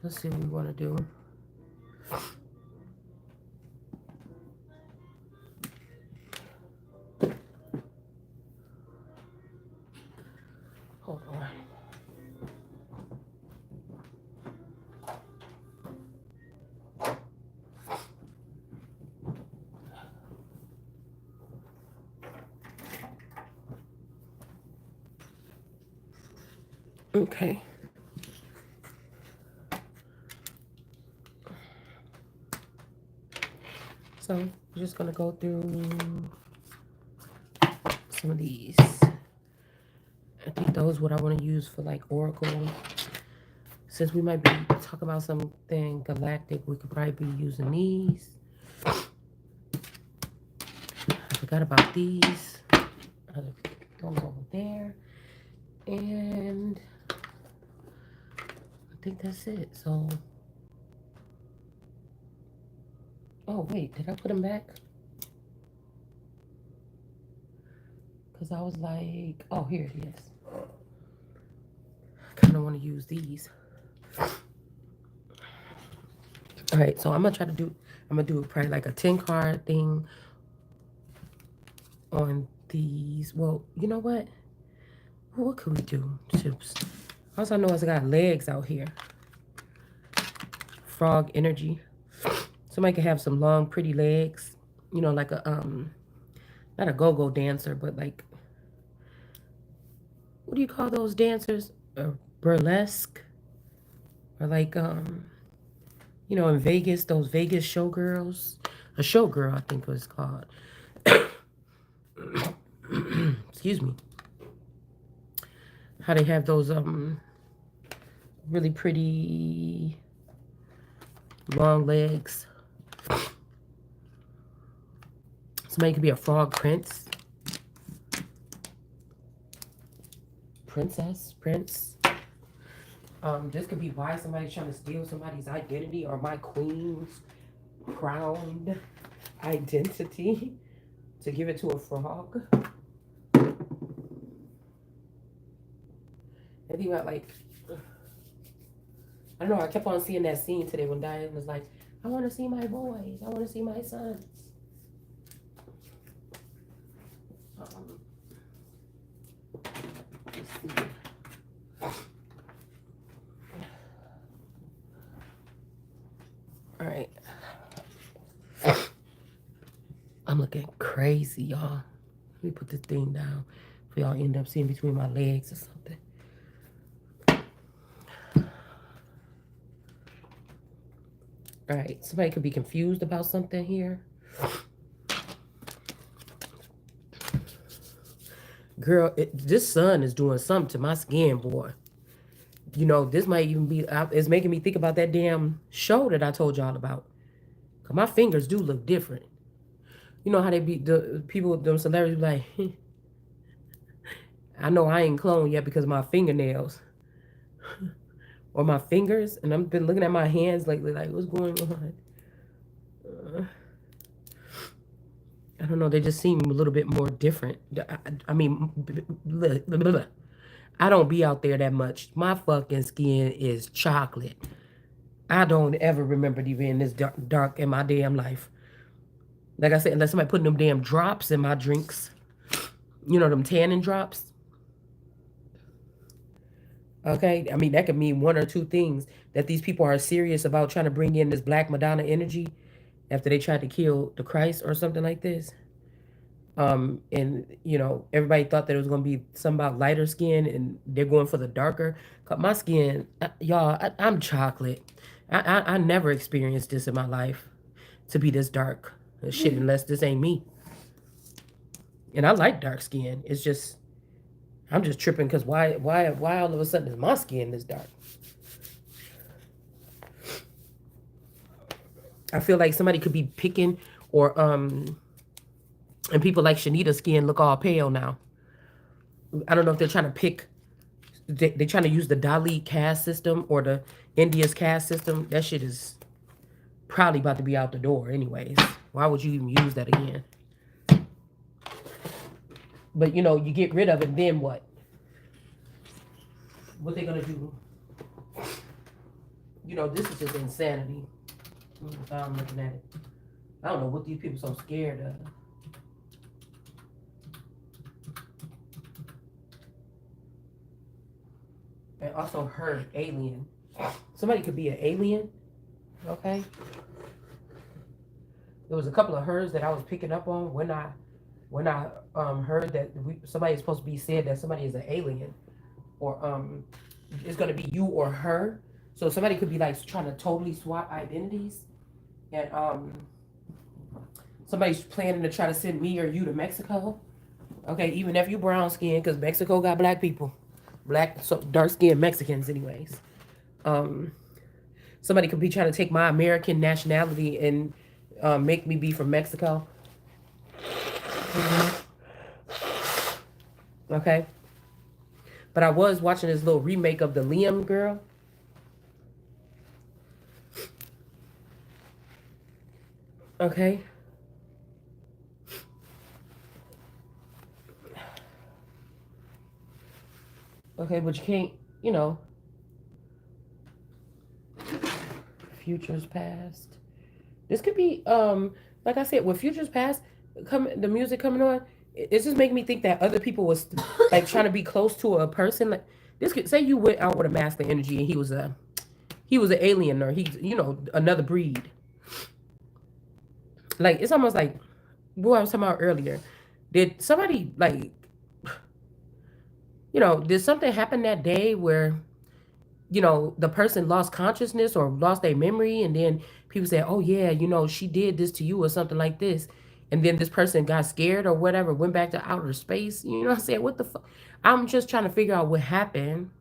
Let's see what we want to do. Hold on. Okay. So we're just gonna go through some of these. I think those what I want to use for like Oracle. Since we might be talking about something galactic, we could probably be using these. I forgot about these. Those over there. And I think that's it. So, oh wait, did I put them back? Because I was like, oh, here it is. I kind of want to use these. All right, so I'm going to do probably like a 10 card thing on these. Well, you know what? What could we do? Chips. Also, I know it's got legs out here. Frog energy. Somebody could have some long, pretty legs. You know, like a, not a go-go dancer, but like, what do you call those dancers? Burlesque? Or like, you know, in Vegas, those Vegas showgirls. A showgirl, I think it was called. Excuse me. How they have those, really pretty long legs. Somebody could be a frog prince. Princess, prince. This could be why somebody's trying to steal somebody's identity or my queen's crowned identity to give it to a frog. I think about like, I don't know, I kept on seeing that scene today when Diane was like, I want to see my boys. I want to see my sons. Let's see. All right. I'm looking crazy, y'all. Let me put this thing down for y'all end up seeing between my legs or something. All right, somebody could be confused about something here. Girl, this sun is doing something to my skin, boy. You know, this might even be, it's making me think about that damn show that I told y'all about. Because my fingers do look different. You know how they be, the people, them celebrities be like, I know I ain't cloned yet because of my fingernails. Or my fingers. And I've been looking at my hands lately like, what's going on? I don't know. They just seem a little bit more different. I mean, I don't be out there that much. My fucking skin is chocolate. I don't ever remember to be in this dark in my damn life. Like I said, unless somebody putting them damn drops in my drinks. You know, them tanning drops. Okay? I mean, that could mean one or two things. That these people are serious about trying to bring in this Black Madonna energy after they tried to kill the Christ or something like this. And, you know, everybody thought that it was going to be something about lighter skin, and they're going for the darker. My skin, y'all, I'm chocolate. I never experienced this in my life to be this dark. Shit, unless this ain't me. And I like dark skin. It's just, I'm just tripping because why all of a sudden is my skin this dark? I feel like somebody could be picking or, and people like Shanita's skin look all pale now. I don't know if they're trying to pick, they're trying to use the Dali caste system or the India's caste system. That shit is probably about to be out the door anyways. Why would you even use that again? But, you know, you get rid of it, then what? What they gonna do? This is just insanity. I'm looking at it. I don't know what these people so scared of. And also her alien. Somebody could be an alien. Okay. There was a couple of hers that I was picking up on when I heard that somebody is supposed to be said that somebody is an alien, or it's gonna be you or her. So somebody could be like trying to totally swap identities, and somebody's planning to try to send me or you to Mexico. Okay, even if you brown skin, because Mexico got black people, black so dark skinned Mexicans, anyways. Um, Somebody could be trying to take my American nationality and make me be from Mexico. Okay, but I was watching this little remake of the Liam girl. Okay, okay, but you can't, you know, futures past. This could be, like I said, with futures past, the music coming on, it's just making me think that other people was like trying to be close to a person. Like this could say you went out with a masculine energy and he was an alien or he's another breed. Like it's almost like what I was talking about earlier. Did somebody like did something happen that day where the person lost consciousness or lost their memory, and then people say, oh yeah, she did this to you or something like this, and then this person got scared or whatever, went back to outer space. You know what I'm saying? What the fuck? I'm just trying to figure out what happened.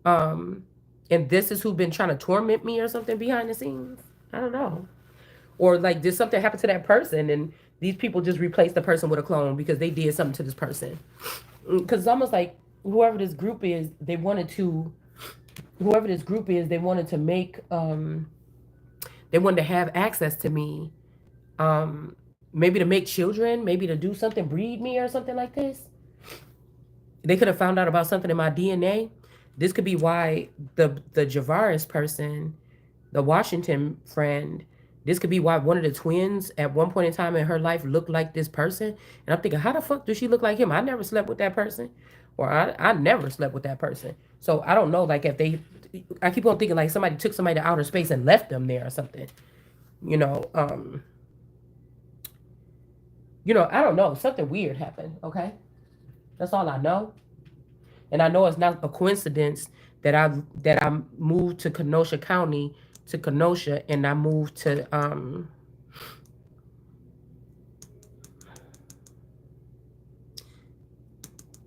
um and this is who's been trying to torment me or something behind the scenes. I don't know. Or like did something happen to that person and these people just replaced the person with a clone because they did something to this person. Because it's almost like whoever this group is, they wanted to make they wanted to have access to me, maybe to make children, maybe to do something, breed me or something like this. They could have found out about something in my DNA. This could be why the Javaris person, the Washington friend, this could be why one of the twins at one point in time in her life looked like this person. And I'm thinking, how the fuck does she look like him? I never slept with that person. Or I never slept with that person. So I don't know, like if I keep on thinking like somebody took somebody to outer space and left them there or something. You know, um, I don't know. Something weird happened, okay? That's all I know. And I know it's not a coincidence that I moved to Kenosha County to Kenosha, and I moved to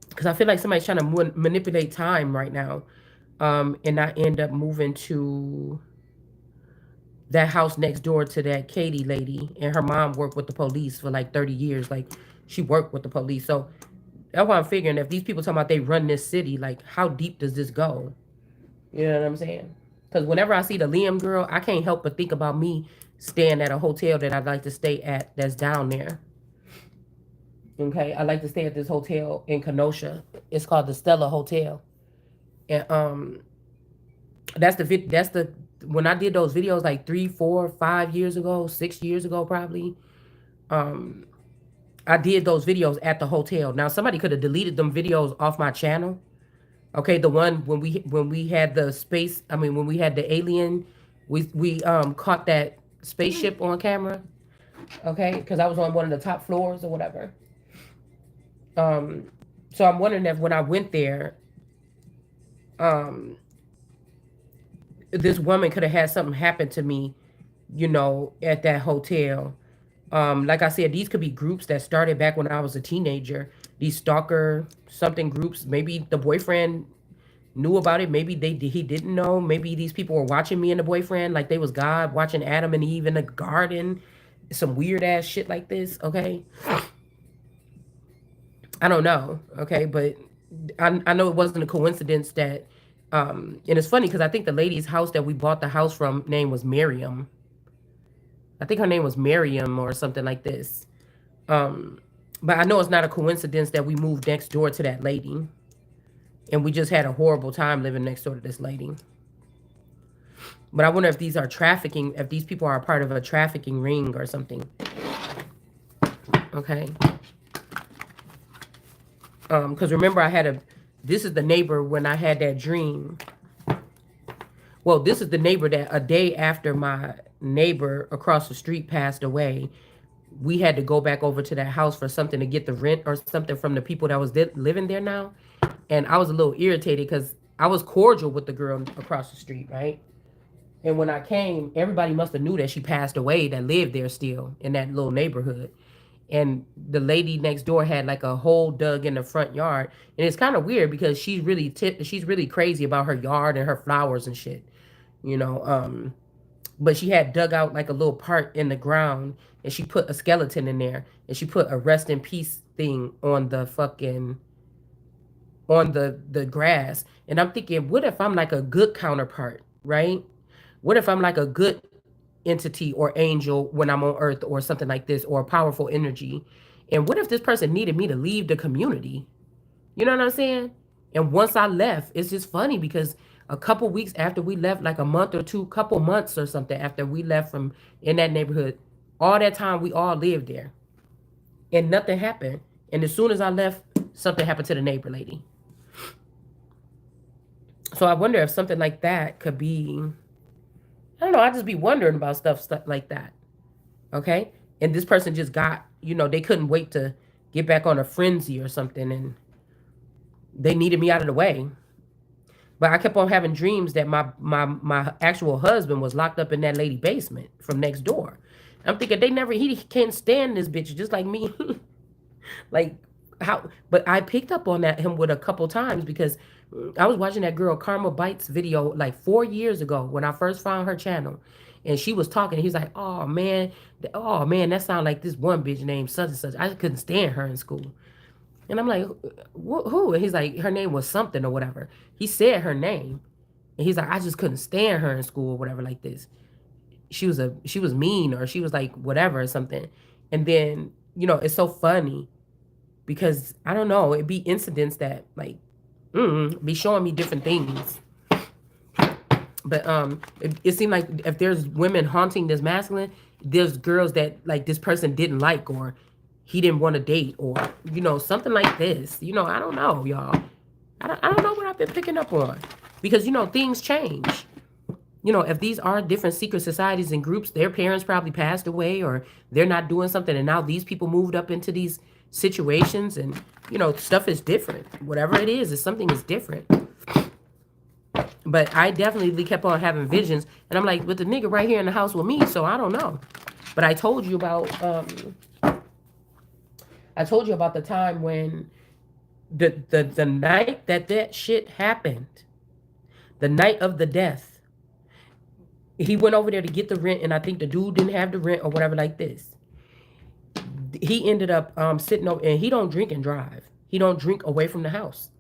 because I feel like somebody's trying to manipulate time right now, and I end up moving to that house next door to that Katie lady, and her mom worked with the police for like 30 years. Like she worked with the police, so that's why I'm figuring if these people talking about they run this city, like how deep does this go? You know what I'm saying? Because whenever I see the Liam girl, I can't help but think about me staying at a hotel that I'd like to stay at that's down there. Okay, I like to stay at this hotel in Kenosha. It's called the Stella Hotel, and that's the when I did those videos like 3, 4, 5 years ago, 6 years ago probably. Um, I did those videos at the hotel. Now somebody could have deleted them videos off my channel. Okay, the one when we had the space. I mean, when we had the alien, we caught that spaceship on camera. Okay, because I was on one of the top floors or whatever. Um, so I'm wondering if when I went there, um, this woman could have had something happen to me, at that hotel. Like I said, these could be groups that started back when I was a teenager. These stalker something groups. Maybe the boyfriend knew about it. Maybe he didn't know. Maybe these people were watching me and the boyfriend like they was God watching Adam and Eve in the garden. Some weird ass shit like this. Okay, I don't know. Okay, but I know it wasn't a coincidence that. And it's funny because I think the lady's house that we bought the house from name was Miriam. I think her name was Miriam or something like this. Um, but I know it's not a coincidence that we moved next door to that lady, and we just had a horrible time living next door to this lady. But I wonder if these are trafficking, if these people are a part of a trafficking ring or something. Okay. Because remember this is the neighbor when I had that dream. Well, this is the neighbor that a day after my neighbor across the street passed away, we had to go back over to that house for something to get the rent or something from the people that was living there now. And I was a little irritated because I was cordial with the girl across the street, right? And when I came, everybody must have knew that she passed away that lived there still in that little neighborhood. And the lady next door had like a hole dug in the front yard. And it's kind of weird because she's really crazy about her yard and her flowers and shit, you know. But she had dug out like a little part in the ground and she put a skeleton in there and she put a rest in peace thing on the fucking on the grass. And I'm thinking, what if I'm like a good counterpart, right? What if I'm like a good entity or angel when I'm on earth or something like this, or a powerful energy? And what if this person needed me to leave the community? You know what I'm saying? And once I left, it's just funny because a couple weeks after we left, like a month or two, couple months or something after we left from in that neighborhood, all that time we all lived there and nothing happened. And as soon as I left, something happened to the neighbor lady. So I wonder if something like that could be, I don't know, I just be wondering about stuff like that. Okay. And this person just got, they couldn't wait to get back on a frenzy or something and they needed me out of the way. But I kept on having dreams that my actual husband was locked up in that lady basement from next door. I'm thinking he can't stand this bitch just like me. Like how, but I picked up on that him with a couple times because I was watching that girl Karma Bites video like 4 years ago when I first found her channel, and she was talking. And he's like, oh man, that sound like this one bitch named such and such. I just couldn't stand her in school. And I'm like, who? And he's like, her name was something or whatever. He said her name, and he's like, I just couldn't stand her in school or whatever like this. She was mean or she was like whatever or something. And then it's so funny because I don't know, it'd be incidents that like be showing me different things. But it seemed like if there's women haunting this masculine, there's girls that like this person didn't like or he didn't want to date or something like this. I don't know, y'all. I don't know what I've been picking up on because things change. If these are different secret societies and groups, their parents probably passed away or they're not doing something and now these people moved up into these situations and stuff is different. Whatever it is something is different. But I definitely kept on having visions and I'm like, with the nigga right here in the house with me, so I don't know. But I told you about the time when the night that shit happened, the night of the death. He went over there to get the rent, and I think the dude didn't have the rent or whatever like this. He ended up sitting over, and he don't drink and drive. He don't drink away from the house.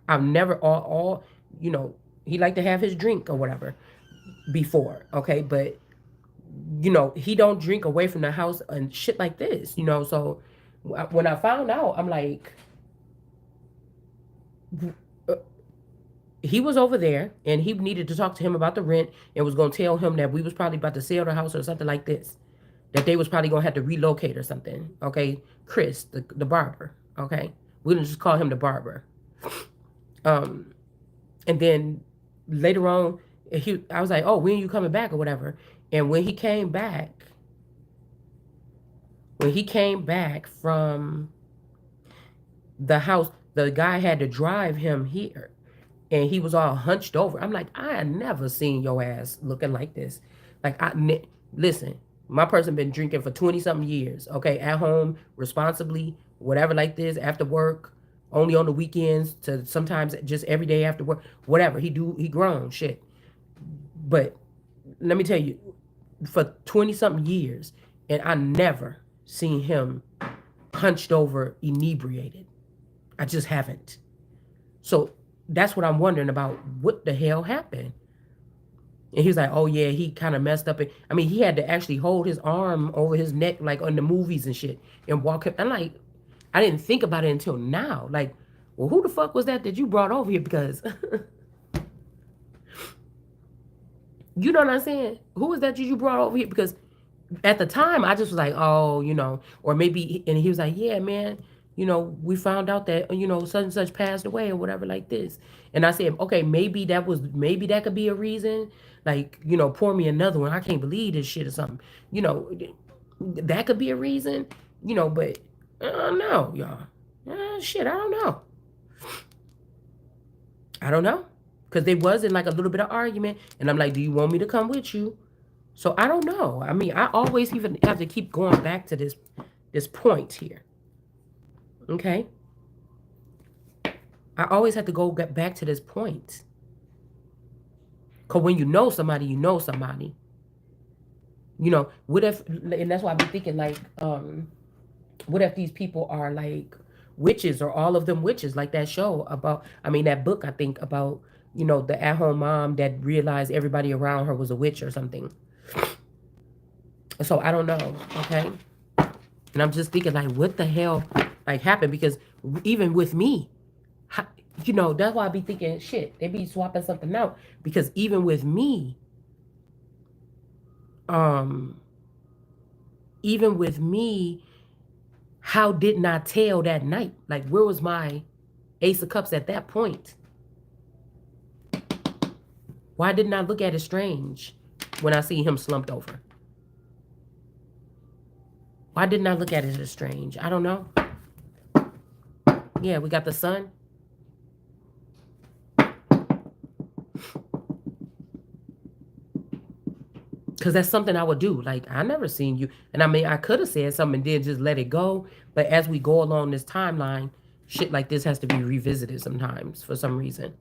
I've never he liked to have his drink or whatever before, okay? But he don't drink away from the house and shit like this, So when I found out, I'm like, he was over there and he needed to talk to him about the rent and was going to tell him that we was probably about to sell the house or something like this, that they was probably going to have to relocate or something. Okay. Chris, the barber. Okay. We're going to just call him the barber. And then later on, I was like, oh, when are you coming back or whatever? And when he came back from the house, the guy had to drive him here. And he was all hunched over. I'm like, I had never seen your ass looking like this. Like, listen, my person been drinking for 20-something years, okay? At home, responsibly, whatever like this, after work, only on the weekends, to sometimes just every day after work, whatever. He grown, shit. But let me tell you, for 20-something years, and I never seen him hunched over, inebriated. I just haven't. So that's what I'm wondering about. What the hell happened? And he's like, oh yeah, he kind of messed up. I mean, he had to actually hold his arm over his neck like on the movies and shit and walk him. I'm like, I didn't think about it until now. Like, well, who the fuck was that you brought over here? Because You know what I'm saying? Who is that you brought over here? Because at the time I just was like, oh, or maybe, and he was like, yeah, man, we found out that, such and such passed away or whatever like this. And I said, okay, maybe that could be a reason. Like, pour me another one. I can't believe this shit or something. You know, that could be a reason, but I don't know, y'all. Shit, I don't know. I don't know. Because there was in like a little bit of argument. And I'm like, do you want me to come with you? So I don't know. I mean, I always even have to keep going back to this point here. Okay? I always have to go get back to this point. Cause when you know somebody, you know somebody. What if, and that's why I be thinking like, what if these people are like witches, or all of them witches, like that show about, I mean, that book, I think about, the at-home mom that realized everybody around her was a witch or something. So I don't know. Okay. And I'm just thinking, like, what the hell, like, happened? Because even with me, that's why I be thinking, shit, they be swapping something out. Because even with me, um, even with me, how didn't I tell that night? Like, where was my Ace of Cups at that point? Why didn't I look at it strange when I see him slumped over? Why didn't I look at it as strange? I don't know. Yeah, we got the sun. Because that's something I would do. Like, I never seen you. And I mean, I could have said something and then just let it go. But as we go along this timeline, shit like this has to be revisited sometimes for some reason.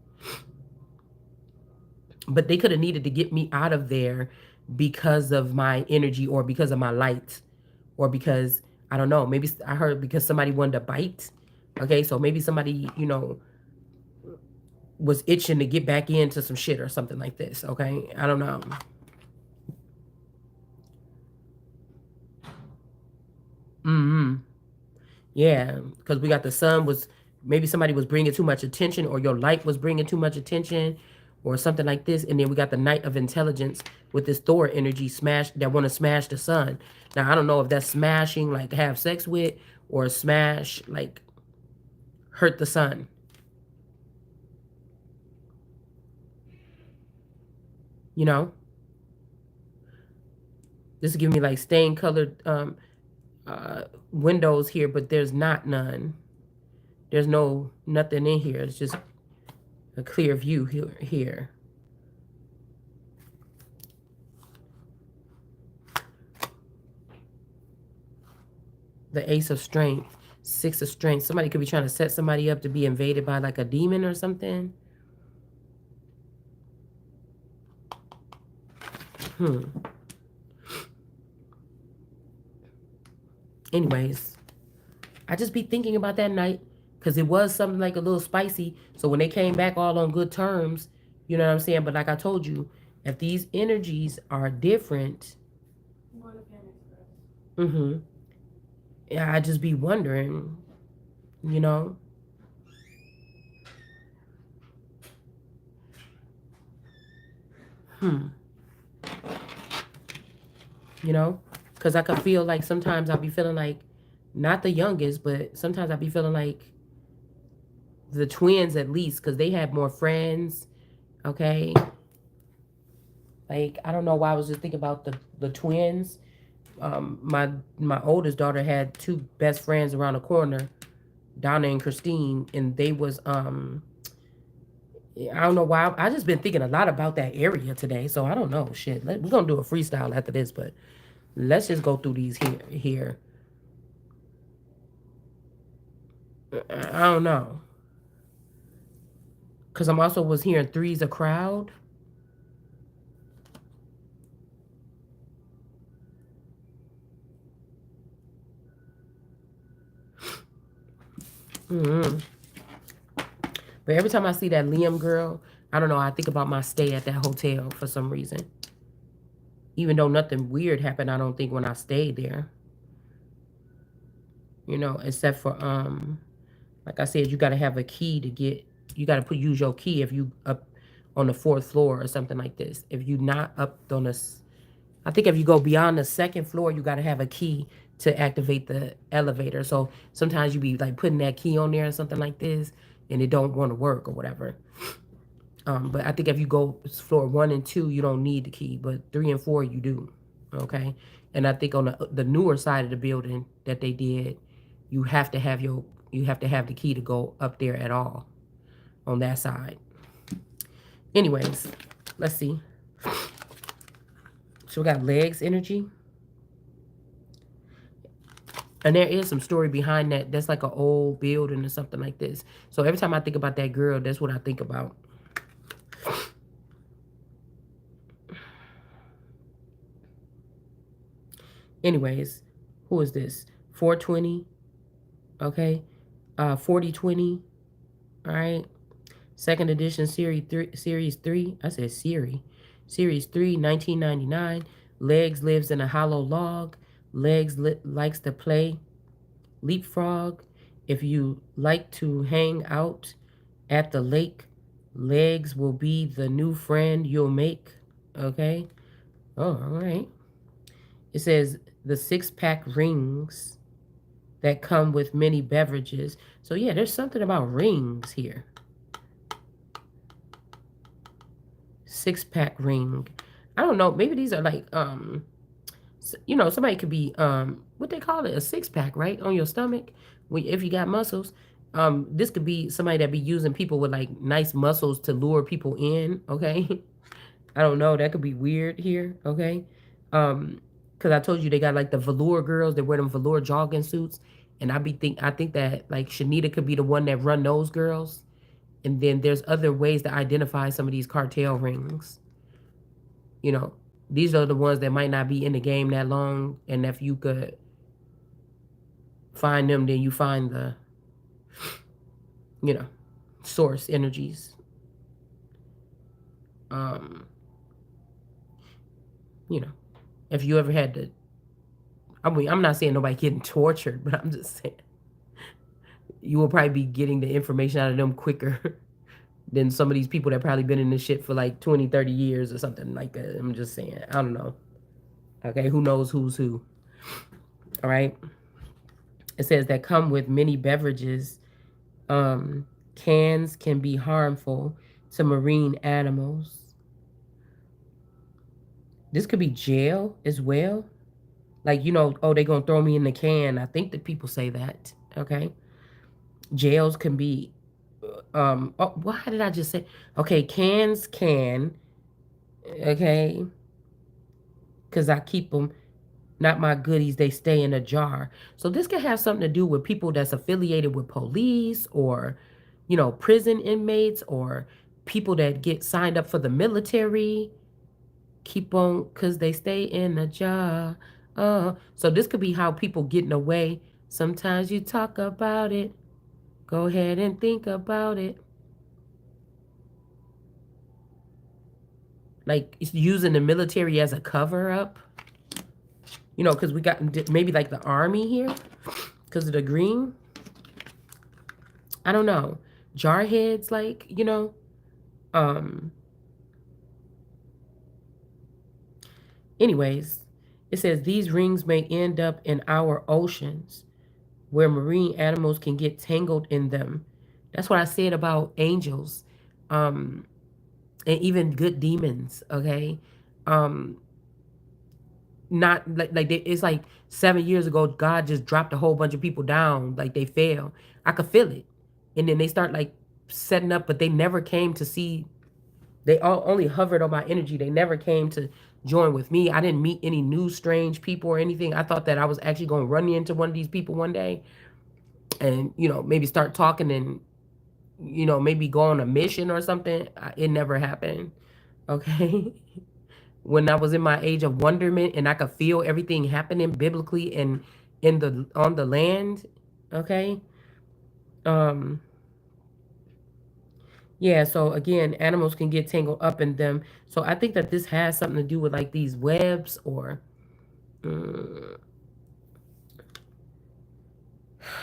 But they could have needed to get me out of there because of my energy, or because of my light, or because, I don't know, maybe I heard because somebody wanted to bite. Okay, so maybe somebody, was itching to get back into some shit or something like this. Okay, I don't know. Mm-hmm. Yeah, because we got the sun was, maybe somebody was bringing too much attention, or your light was bringing too much attention, or something like this. And then we got the Knight of Intelligence with this Thor energy smash that want to smash the sun. Now I don't know if that's smashing like have sex with, or smash like hurt the sun. You know, this is giving me like stain colored windows here, but there's not none. There's nothing in here. It's just a clear view here. The Ace of Strength, Six of Strength. Somebody could be trying to set somebody up to be invaded by like a demon or something. Anyways, I just be thinking about that night because it was something like a little spicy. So when they came back all on good terms, you know what I'm saying? But like I told you, if these energies are different, mm-hmm, yeah, I just be wondering, you know. Hmm. You know, because I could feel like sometimes I'll be feeling like, not the youngest, but sometimes I'll be feeling like the twins at least, because they had more friends. Okay, like I don't know why I was just thinking about the twins. My oldest daughter had two best friends around the corner, Donna and Christine, and they was I don't know why, I just been thinking a lot about that area today. So I don't know, shit. We're gonna do a freestyle after this, but let's just go through these here. I don't know, because I'm also was hearing three's a crowd. Hmm. But every time I see that Liam girl, I don't know, I think about my stay at that hotel for some reason. Even though nothing weird happened, I don't think, when I stayed there. Except for like I said, you gotta have a key to get, you gotta use your key if you on the fourth floor or something like this. If you not up on this, I think if you go beyond the second floor, you got to have a key to activate the elevator. So sometimes you be like putting that key on there or something like this, and it don't want to work or whatever. But I think if you go floor 1 and 2, you don't need the key, but 3 and 4 you do. Okay, and I think on the newer side of the building that they did, you have to have the key to go up there at all on that side. Anyways, let's see. So we got legs energy, and there is some story behind that. That's like an old building or something like this. So every time I think about that girl, that's what I think about. Anyways, who is this? 420. Okay, 4020. All right, second edition series 3. I said series 3, 1999. Legs lives in a hollow log. Legs likes to play leapfrog. If you like to hang out at the lake, Legs will be the new friend you'll make. Okay. Oh, all right. It says the 6-pack rings that come with many beverages. So yeah, there's something about rings here. 6-pack ring. I don't know. Maybe these are like somebody could be what they call it, a 6-pack, right? On your stomach. If you got muscles. This could be somebody that be using people with like nice muscles to lure people in, okay? I don't know. That could be weird here, okay? Because I told you they got like the velour girls that wear them velour jogging suits, and I think that like Shanita could be the one that run those girls, and then there's other ways to identify some of these cartel rings. You know, these are the ones that might not be in the game that long, and if you could find them, then you find the you know source energies. Um, you know, if you ever had to, I mean, I'm not saying nobody getting tortured, but I'm just saying you will probably be getting the information out of them quicker than some of these people that probably been in this shit for like 20, 30 years or something like that. I'm just saying. I don't know. Okay, who knows who's who? All right. It says that come with many beverages. Cans can be harmful to marine animals. This could be jail as well. Like, oh, they gonna throw me in the can. I think that people say that. Okay. Jails can be oh, why did I just say, okay, cans can, okay, because I keep them, not my goodies, they stay in a jar. So this can have something to do with people that's affiliated with police, or prison inmates, or people that get signed up for the military. Keep on, because they stay in a jar. So this could be how people getting away. Sometimes you talk about it, go ahead and think about it. Like it's using the military as a cover up, because we got maybe like the army here because of the green. I don't know. Jarheads, like, um, anyways, it says these rings may end up in our oceans where marine animals can get tangled in them. That's what I said about angels, um, and even good demons, okay? Um, not it's like 7 years ago God just dropped a whole bunch of people down, like they fell. I could feel it, and then they start like setting up, but they never came to see. They all only hovered on my energy. They never came to join with me. I didn't meet any new strange people or anything. I thought that I was actually going to run into one of these people one day, and maybe start talking, and maybe go on a mission or something. It never happened, okay? When I was in my age of wonderment and I could feel everything happening biblically and in the on the land. Okay. Um yeah, so again, animals can get tangled up in them. So I think that this has something to do with like these webs, or uh,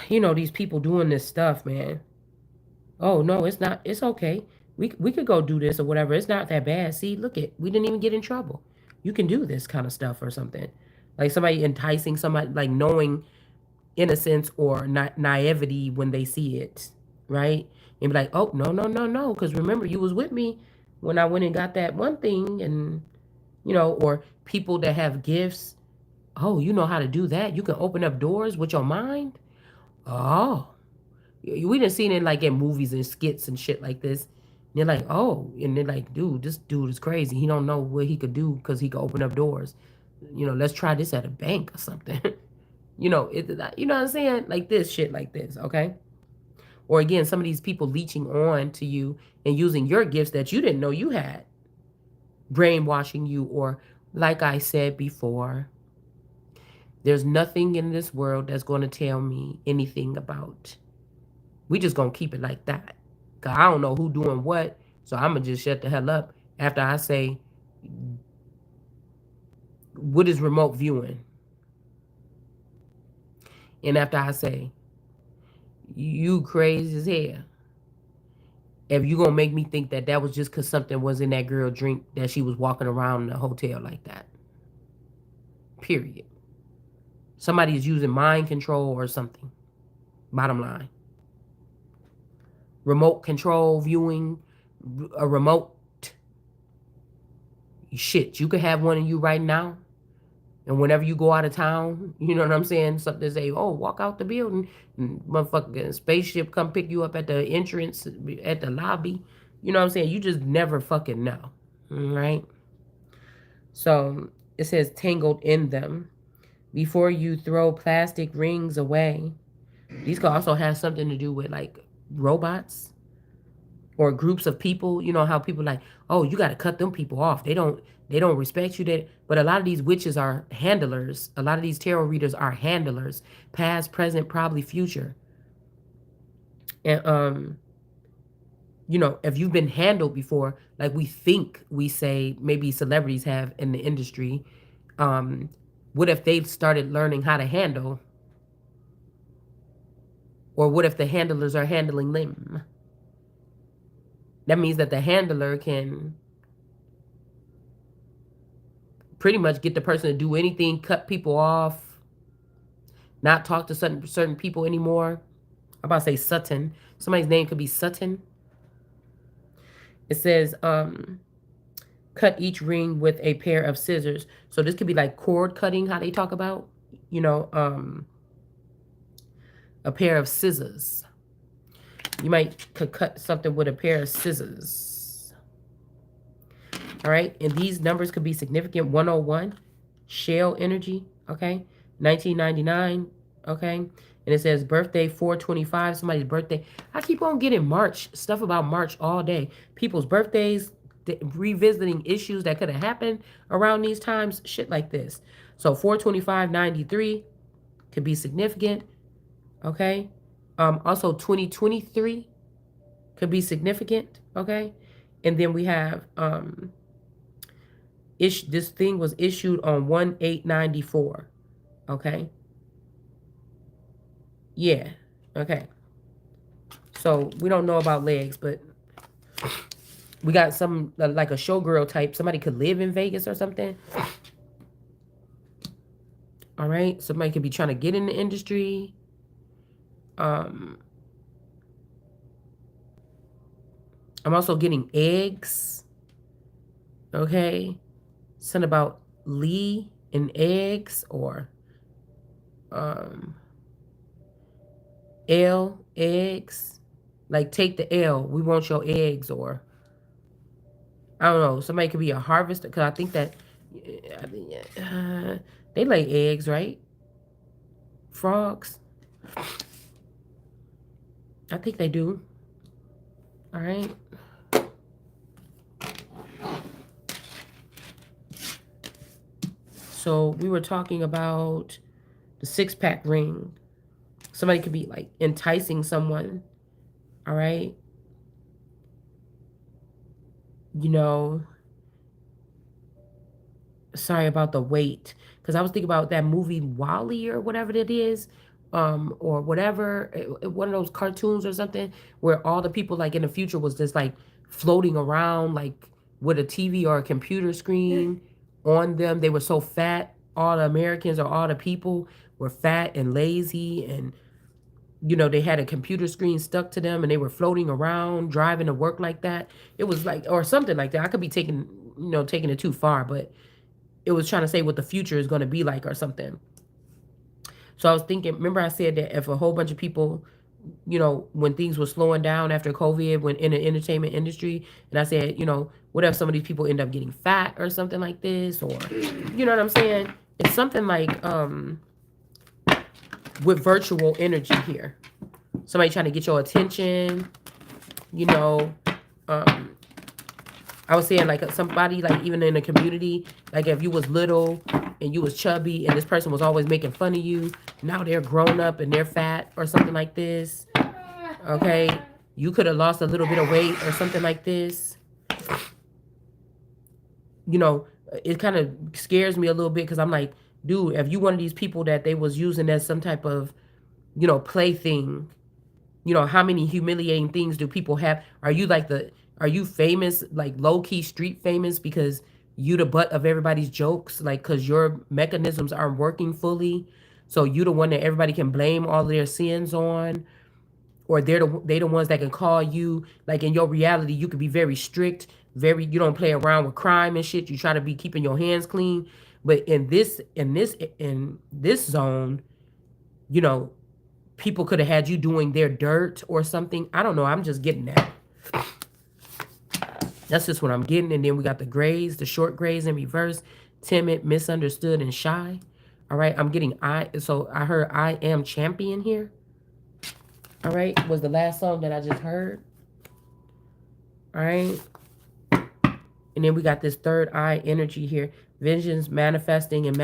these people doing this stuff, man. Oh no, it's not. It's okay. we could go do this or whatever. It's not that bad. See, look it, we didn't even get in trouble. You can do this kind of stuff or something. Like somebody enticing somebody, like knowing innocence or naivety when they see it, right? And be like, oh no no no no, because remember you was with me when I went and got that one thing, and or people that have gifts. Oh, you know how to do that? You can open up doors with your mind. Oh, we done seen it like in movies and skits and shit like this. And they're like, oh, and they're like, dude, this dude is crazy. He don't know what he could do because he could open up doors. Let's try this at a bank or something. You know what I'm saying? Like this shit, like this, okay? Or again, some of these people leeching on to you and using your gifts that you didn't know you had, brainwashing you, or like I said before, there's nothing in this world that's going to tell me anything about. We just gonna keep it like that. Cause I don't know who doing what, so I'm gonna just shut the hell up after I say, what is remote viewing? And after I say, you crazy as hell. If you gonna make me think that that was just cause something was in that girl drink that she was walking around the hotel like that. Period. Somebody is using mind control or something. Bottom line. Remote control viewing, a remote shit. You could have one of you right now. And whenever you go out of town, you know what I'm saying? Something say, oh, walk out the building. And motherfucking spaceship come pick you up at the entrance, at the lobby. You know what I'm saying? You just never fucking know. Right? So it says tangled in them. Before you throw plastic rings away, these could also have something to do with like robots or groups of people. You know how people like, oh, you got to cut them people off. They don't respect you. But a lot of these witches are handlers. A lot of these tarot readers are handlers, past, present, probably future. And if you've been handled before, like we say maybe celebrities have in the industry, what if they've started learning how to handle, or what if the handlers are handling them? That means that the handler can pretty much get the person to do anything, cut people off, not talk to certain people anymore. I'm about to say Sutton. Somebody's name could be Sutton. It says, cut each ring with a pair of scissors. So this could be like cord cutting, how they talk about, a pair of scissors. You could cut something with a pair of scissors. All right. And these numbers could be significant. 101, shell energy. Okay. 1999. Okay. And it says birthday 425, somebody's birthday. I keep on getting March, stuff about March all day. People's birthdays, revisiting issues that could have happened around these times, shit like this. So 42593 could be significant. Okay. Also 2023 could be significant. Okay. And then we have this thing was issued on 1/8/94. Okay. Yeah. Okay. So we don't know about legs, but we got some like a showgirl type. Somebody could live in Vegas or something. All right. Somebody could be trying to get in the industry. I'm also getting eggs. Okay. Something about Lee and eggs, or L, eggs. Like take the L. We want your eggs, or I don't know. Somebody could be a harvester, because I think that they lay eggs, right? Frogs. I think they do. All right. So we were talking about the 6-pack ring. Somebody could be like enticing someone. All right. Sorry about the wait. Because I was thinking about that movie Wally or whatever it is, or whatever, one of those cartoons or something, where all the people like in the future was just like floating around like with a TV or a computer screen on them. They were so fat. All the Americans or all the people were fat and lazy, and they had a computer screen stuck to them, and they were floating around driving to work like that. It was like, or something like that. I could be taking it too far, but it was trying to say what the future is going to be like or something. So I was thinking, remember I said that if a whole bunch of people, when things were slowing down after COVID, when in the entertainment industry, and I said, what if some of these people end up getting fat or something like this, or, you know what I'm saying? It's something like with virtual energy here. Somebody trying to get your attention, you know. Um, I was saying like somebody like even in the community, like if you was little and you was chubby and this person was always making fun of you, now they're grown up and they're fat or something like this. Okay, you could have lost a little bit of weight or something like this. It kind of scares me a little bit because I'm like, dude, if you one of these people that they was using as some type of, plaything, how many humiliating things do people have? Are you famous, like low key street famous because you the butt of everybody's jokes, like because your mechanisms aren't working fully, so you the one that everybody can blame all their sins on, or they the ones that can call you, like in your reality you could be very strict, you don't play around with crime and shit, you try to be keeping your hands clean, but in this zone, you know people could have had you doing their dirt or something. I don't know. I'm just getting that. That's just what I'm getting. And then we got the grays, the short grays in reverse, timid, misunderstood, and shy. All right. I'm getting so I heard I Am Champion here. All right. Was the last song that I just heard. All right. And then we got this third eye energy here. Visions, manifesting, and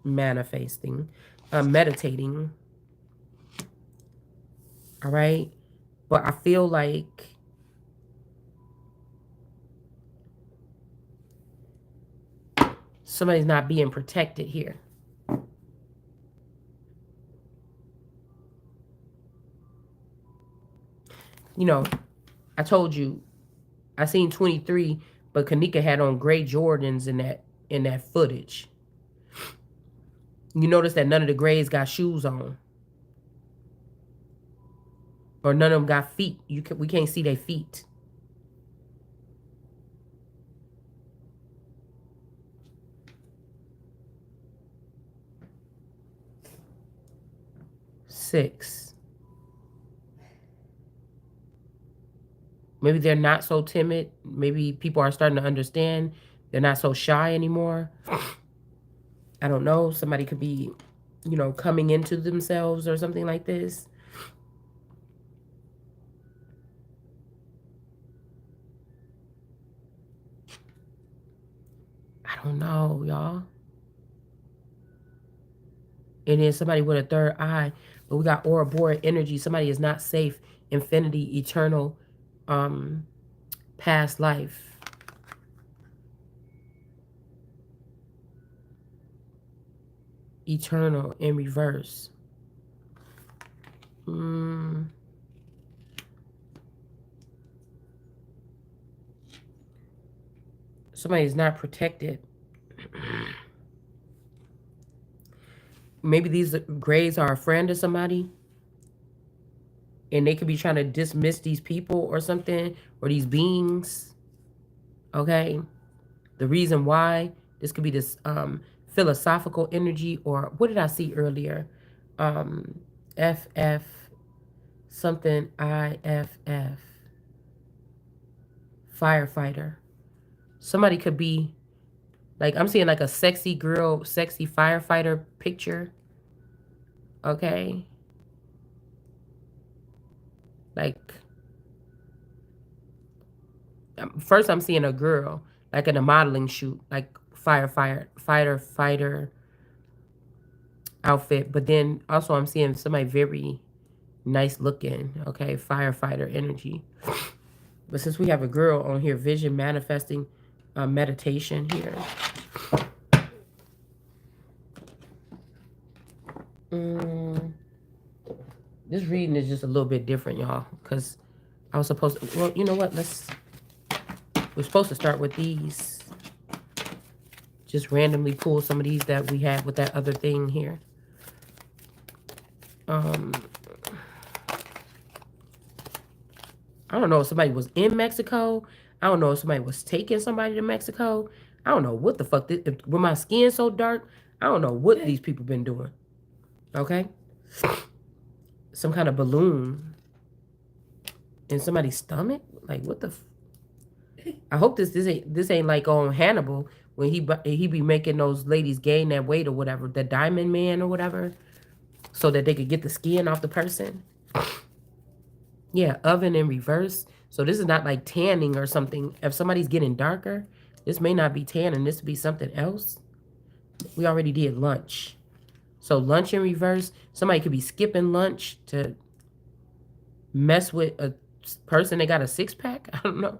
manifesting. Meditating. All right. But I feel like somebody's not being protected here. I told you, I seen 23, but Kanika had on gray Jordans in that footage. You notice that none of the grays got shoes on, or none of them got feet. We can't see their feet. Six. Maybe they're not so timid. Maybe people are starting to understand they're not so shy anymore. I don't know. Somebody could be, coming into themselves or something like this. I don't know, y'all. And then somebody with a third eye. But we got Ouroboros energy. Somebody is not safe. Infinity, eternal, past life. Eternal in reverse. Somebody is not protected. Maybe these grays are a friend of somebody, and they could be trying to dismiss these people or something, or these beings. Okay, the reason why this could be this philosophical energy, or what did I see earlier? FF something IFF, firefighter. Somebody could be like, I'm seeing like a sexy girl, sexy firefighter picture. Okay. Like, first I'm seeing a girl, like in a modeling shoot, like fighter outfit. But then also I'm seeing somebody very nice looking. Okay. Firefighter energy. But since we have a girl on here, vision, manifesting, meditation here. This reading is just a little bit different, y'all, because I was supposed to, well, you know what? We're supposed to start with these. Just randomly pull some of these that we had with that other thing here. I don't know if somebody was in Mexico. I don't know if somebody was taking somebody to Mexico. I don't know what the fuck. With my skin so dark, I don't know what these people been doing. Okay? Some kind of balloon in somebody's stomach? Like, what the... I hope this ain't like on Hannibal when he be making those ladies gain that weight or whatever, the diamond man or whatever, so that they could get the skin off the person. Yeah, oven in reverse. So this is not like tanning or something. If somebody's getting darker, this may not be tanning. This would be something else. We already did lunch. So lunch in reverse. Somebody could be skipping lunch to mess with a person that got a six-pack. I don't know.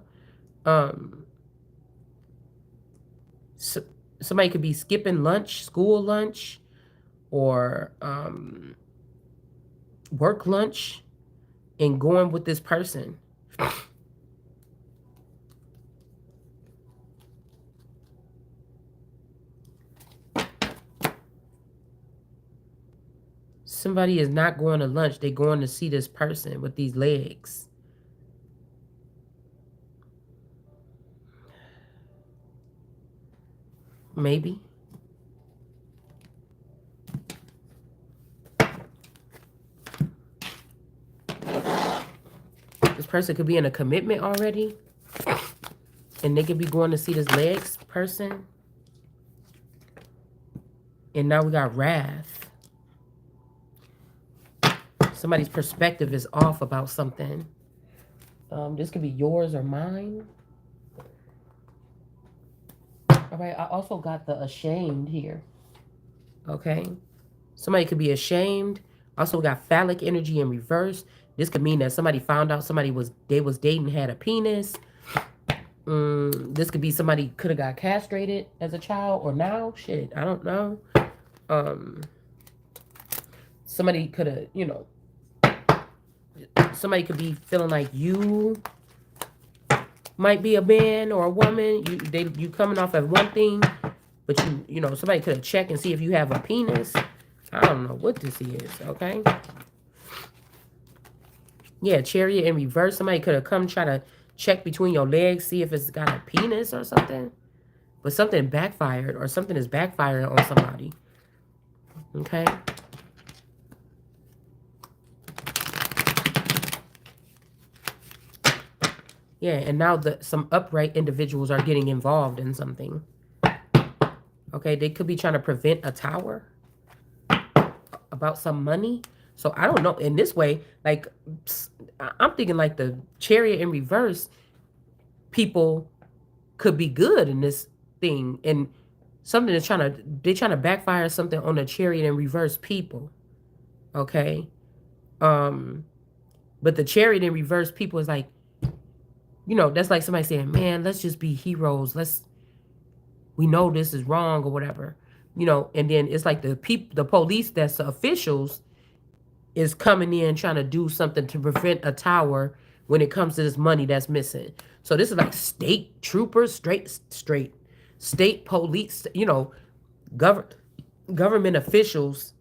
So, somebody could be skipping lunch, school lunch, or work lunch, and going with this person. Somebody is not going to lunch. They're going to see this person with these legs. Maybe. This person could be in a commitment already. And they could be going to see this legs person. And now we got wrath. Somebody's perspective is off about something. This could be yours or mine. All right, I also got the ashamed here. Okay. Somebody could be ashamed. Also, we got phallic energy in reverse. This could mean that somebody found out they was dating, had a penis. This could be somebody could have got castrated as a child or now. Shit, I don't know. Somebody could have, you know, somebody could be feeling like you might be a man or a woman. You coming off of one thing, but you know, somebody could have checked and see if you have a penis. I don't know what this is, okay? Yeah, chariot in reverse. Somebody could have come try to check between your legs, see if it's got a penis or something. But something backfired, or something is backfiring on somebody. Okay? Yeah, and now some upright individuals are getting involved in something. Okay, they could be trying to prevent a tower about some money. So I don't know. In this way, like, I'm thinking like the chariot in reverse, people could be good in this thing, and something is they're trying to backfire something on the chariot in reverse people. Okay. But the chariot in reverse people is like, you know, that's like somebody saying, man, let's just be heroes. We know this is wrong or whatever, you know, and then it's like the police, that's the officials, is coming in trying to do something to prevent a tower when it comes to this money that's missing. So this is like state troopers, straight state police, you know, government officials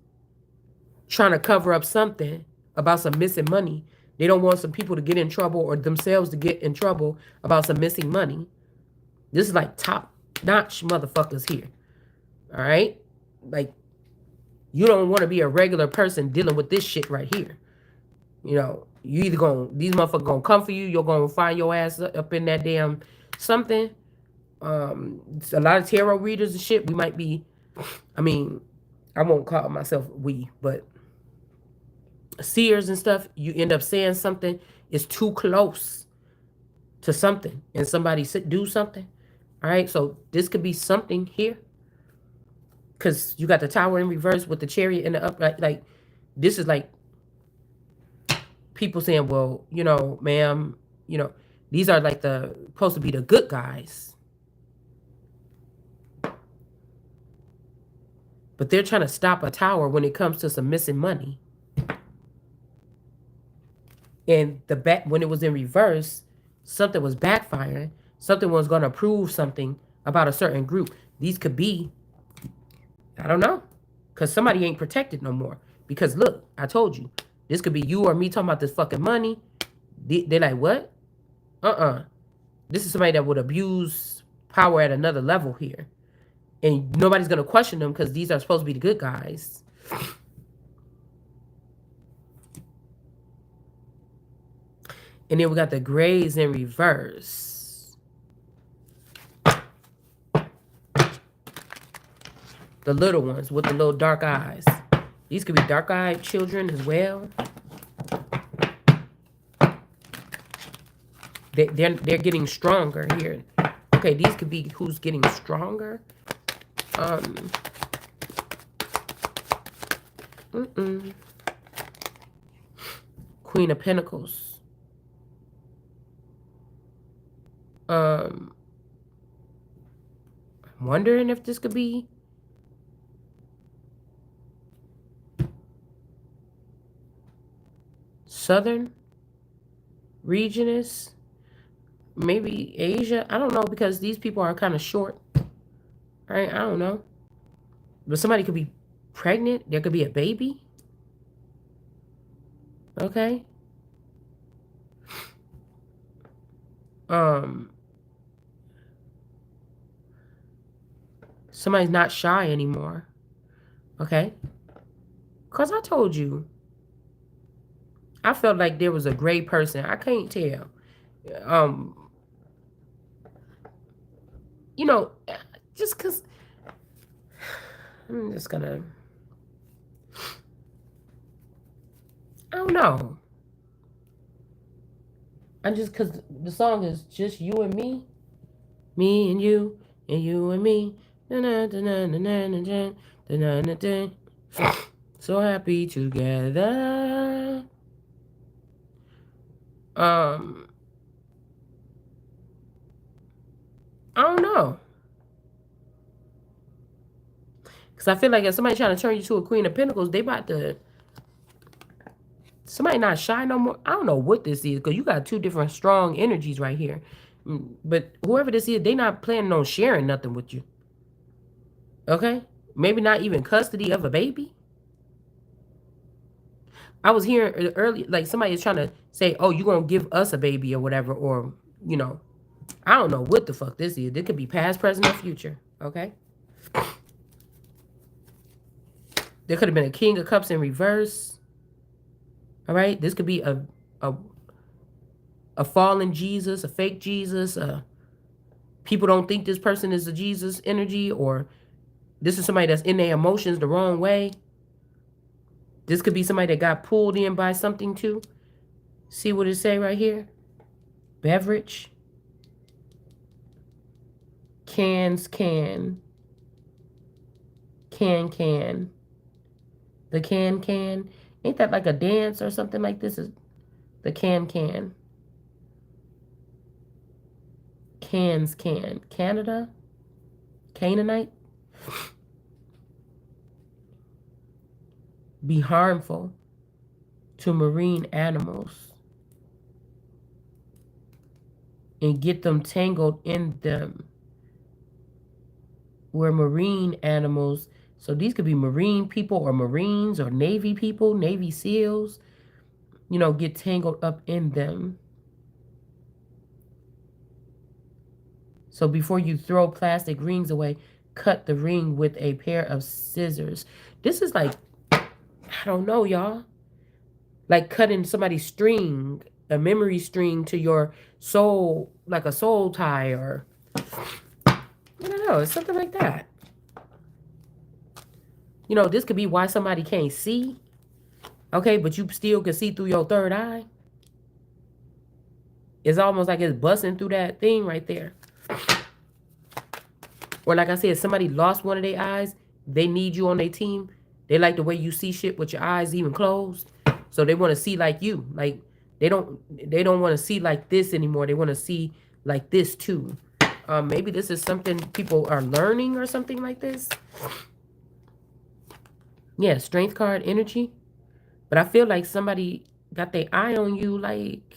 trying to cover up something about some missing money. They don't want some people to get in trouble or themselves to get in trouble about some missing money. This is like top-notch motherfuckers here. All right? Like, you don't want to be a regular person dealing with this shit right here. You know, you either these motherfuckers gonna come for you, you're gonna find your ass up in that damn something. A lot of tarot readers and shit, we might be, I mean, I won't call myself we, but seers and stuff, you end up saying something is too close to something and somebody do something. All right, so this could be something here, because you got the tower in reverse with the chariot in the upright. Like, this is like people saying, well, you know, ma'am, you know, these are like supposed to be the good guys, but they're trying to stop a tower when it comes to some missing money. And when it was in reverse, something was backfiring. Something was going to prove something about a certain group. These could be, I don't know, because somebody ain't protected no more. Because look, I told you, this could be you or me talking about this fucking money. They're like, what? This is somebody that would abuse power at another level here. And nobody's going to question them because these are supposed to be the good guys. And then we got the grays in reverse. The little ones with the little dark eyes. These could be dark-eyed children as well. They're getting stronger here. Okay, these could be who's getting stronger. Queen of Pentacles. I'm wondering if this could be Southern regions, maybe Asia. I don't know, because these people are kind of short, right? I don't know. But somebody could be pregnant. There could be a baby. Okay. Somebody's not shy anymore. Okay. Because I told you, I felt like there was a gray person. I can't tell. You know, just because I'm just gonna, I don't know. I'm just, because the song is just you and me and you and me. So happy together. I don't know. Because I feel like if somebody trying to turn you to a Queen of Pentacles, they about to, somebody not shy no more. I don't know what this is, because you got two different strong energies right here. But whoever this is, they not planning on sharing nothing with you. Okay? Maybe not even custody of a baby. I was hearing earlier, like somebody is trying to say, oh, you're going to give us a baby or whatever. Or, you know, I don't know what the fuck this is. It could be past, present, or future. Okay? There could have been a King of Cups in reverse. All right? This could be a fallen Jesus, a fake Jesus. People don't think this person is a Jesus energy, or this is somebody that's in their emotions the wrong way. This could be somebody that got pulled in by something too. See what it say right here? Beverage. Cans, can. Can, can. The can, can. Ain't that like a dance or something like this? Is the can, can. Cans, can. Canada? Canaanite? Be harmful to marine animals and get them tangled in them. Where marine animals, so these could be marine people or Marines or Navy people, Navy SEALs, you know, get tangled up in them. So before you throw plastic rings away, cut the ring with a pair of scissors. This is like, I don't know, y'all. Like cutting somebody's string, a memory string to your soul, like a soul tie, or I don't know, it's something like that. You know, this could be why somebody can't see. Okay, but you still can see through your third eye. It's almost like it's busting through that thing right there. Or like I said, somebody lost one of their eyes. They need you on their team. They like the way you see shit with your eyes even closed. So they want to see like you. Like they don't want to see like this anymore. They want to see like this too. Maybe this is something people are learning or something like this. Yeah, strength card energy. But I feel like somebody got their eye on you like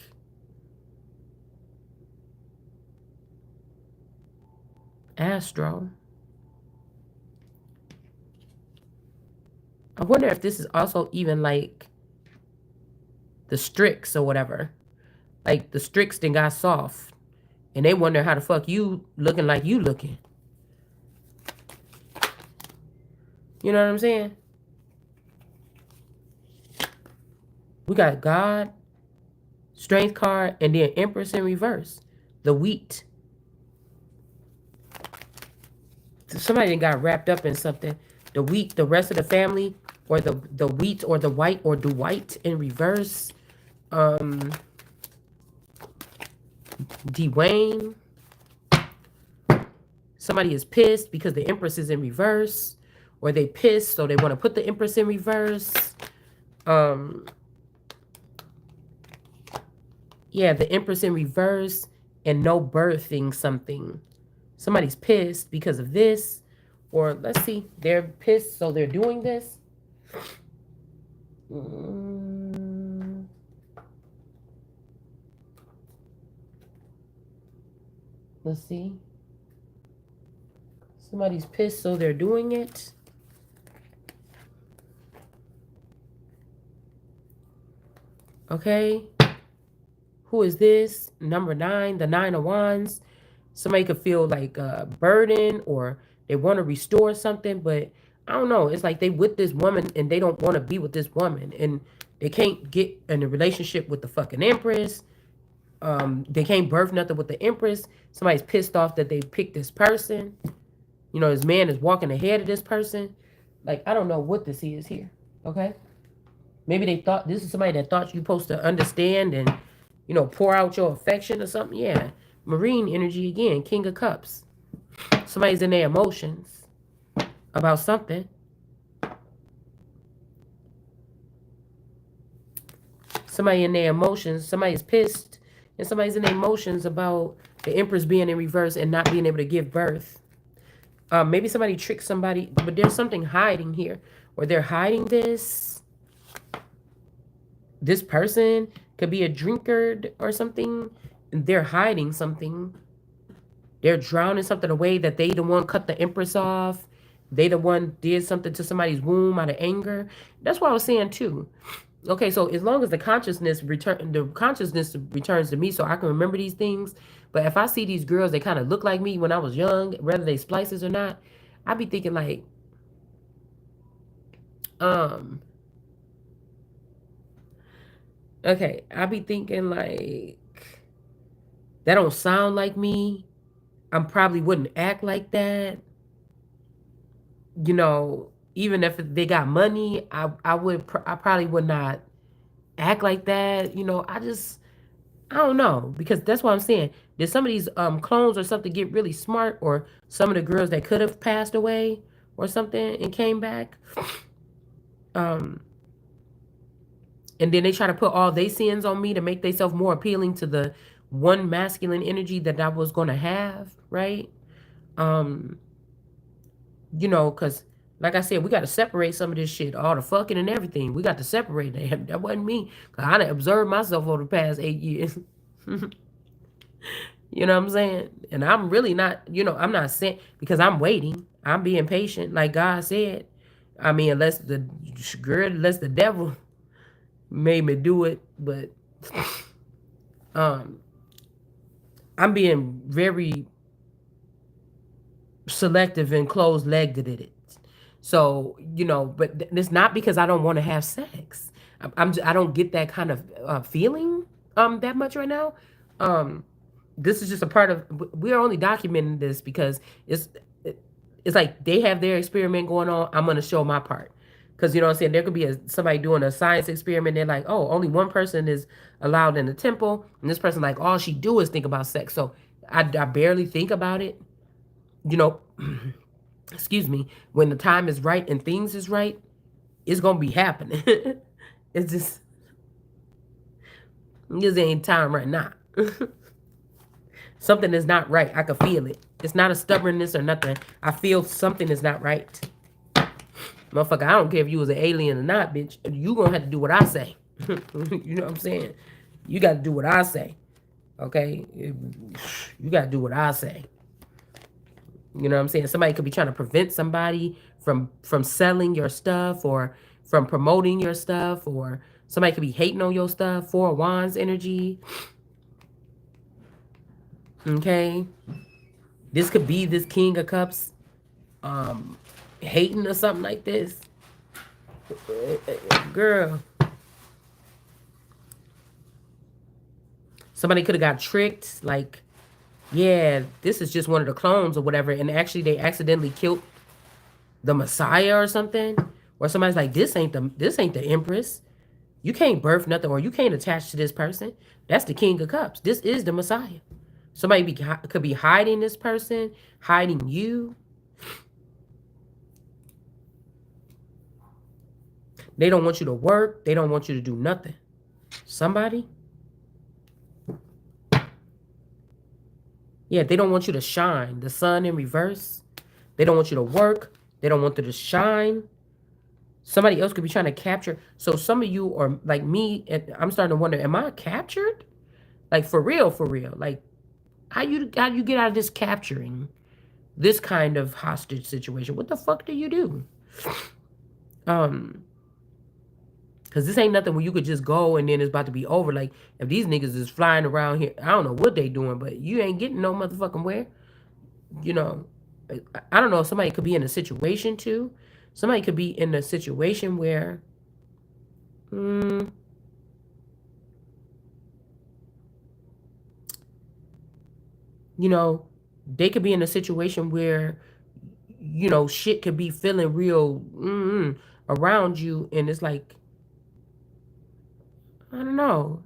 Astro. I wonder if this is also even like the Strix or whatever. Like the Strix then got soft. And they wonder how the fuck you looking like you looking. You know what I'm saying? We got God, Strength card, and then Empress in reverse. The wheat. Somebody got wrapped up in something. The wheat, the rest of the family, or the wheat or the white or the white in reverse. Dwayne. Somebody is pissed because the Empress is in reverse. Or they pissed, so they want to put the Empress in reverse. Yeah, the Empress in reverse and no birthing something. Somebody's pissed because of this. Or let's see, they're pissed, so they're doing this. Let's see. Somebody's pissed, so they're doing it. Okay. Who is this? Number 9, the 9 of Wands. Somebody could feel like a burden or they want to restore something, but I don't know. It's like they with this woman and they don't want to be with this woman, and they can't get in a relationship with the fucking Empress. They can't birth nothing with the Empress. Somebody's pissed off that they picked this person. You know, this man is walking ahead of this person. Like, I don't know what this is here. Okay? Maybe they thought this is somebody that thought you're supposed to understand and, you know, pour out your affection or something. Yeah. Marine energy again. King of Cups. Somebody's in their emotions about something. Somebody in their emotions. Somebody's pissed. And somebody's in their emotions about the Empress being in reverse and not being able to give birth. Maybe somebody tricked somebody, but there's something hiding here. Or they're hiding this. This person could be a drunkard or something. And they're hiding something. They're drowning something away that they the one cut the Empress off. They the one did something to somebody's womb out of anger. That's what I was saying too. Okay, so as long as the consciousness returns to me, so I can remember these things. But if I see these girls, they kind of look like me when I was young, whether they splices or not, I be thinking like, okay, I be thinking like, that don't sound like me. I probably wouldn't act like that. You know, even if they got money, I probably would not act like that. You know, I don't know, because that's what I'm saying. Did some of these clones or something get really smart, or some of the girls that could have passed away or something and came back? And then they try to put all their sins on me to make themselves more appealing to the one masculine energy that I was going to have, right? You know, because like I said, we got to separate some of this shit, all the fucking and everything. We got to separate that. That wasn't me. Cause I done observed myself over the past 8 years. You know what I'm saying? And I'm really not, you know, I'm not saying, because I'm waiting. I'm being patient, like God said. I mean, unless the devil made me do it, but I'm being very selective and closed-legged at it. So, you know, but it's not because I don't want to have sex. I don't get that kind of feeling that much right now. This is just a part of, we are only documenting this because it's like they have their experiment going on. I'm going to show my part. Because, you know what I'm saying, there could be somebody doing a science experiment. They're like, oh, only one person is allowed in the temple. And this person, like, all she do is think about sex. So I barely think about it. You know, excuse me, when the time is right and things is right, it's going to be happening. It's just, this ain't time right now. Something is not right. I can feel it. It's not a stubbornness or nothing. I feel something is not right. Motherfucker, I don't care if you was an alien or not, bitch. You gonna have to do what I say. You know what I'm saying? You got to do what I say. Okay? You got to do what I say. You know what I'm saying? Somebody could be trying to prevent somebody from selling your stuff or from promoting your stuff, or somebody could be hating on your stuff. Four of Wands energy. Okay? This could be this King of Cups hating or something like this. Girl. Somebody could have got tricked, like, yeah, this is just one of the clones or whatever, and actually they accidentally killed the Messiah or something. Or somebody's like, this ain't the Empress. You can't birth nothing, or you can't attach to this person. That's the King of Cups. This is the Messiah. Somebody could be hiding this person, hiding you. They don't want you to work. They don't want you to do nothing. Somebody. Yeah, they don't want you to shine. The sun in reverse. They don't want you to work. They don't want you to shine. Somebody else could be trying to capture. So some of you are like me. I'm starting to wonder, am I captured? Like for real, for real. Like how you get out of this capturing, this kind of hostage situation? What the fuck do you do? Because this ain't nothing where you could just go and then it's about to be over. Like, if these niggas is flying around here, I don't know what they doing, but you ain't getting no motherfucking where. You know, I don't know if somebody could be in a situation too. Somebody could be in a situation where, you know, they could be in a situation where, you know, shit could be feeling real around you. And it's like, I don't know.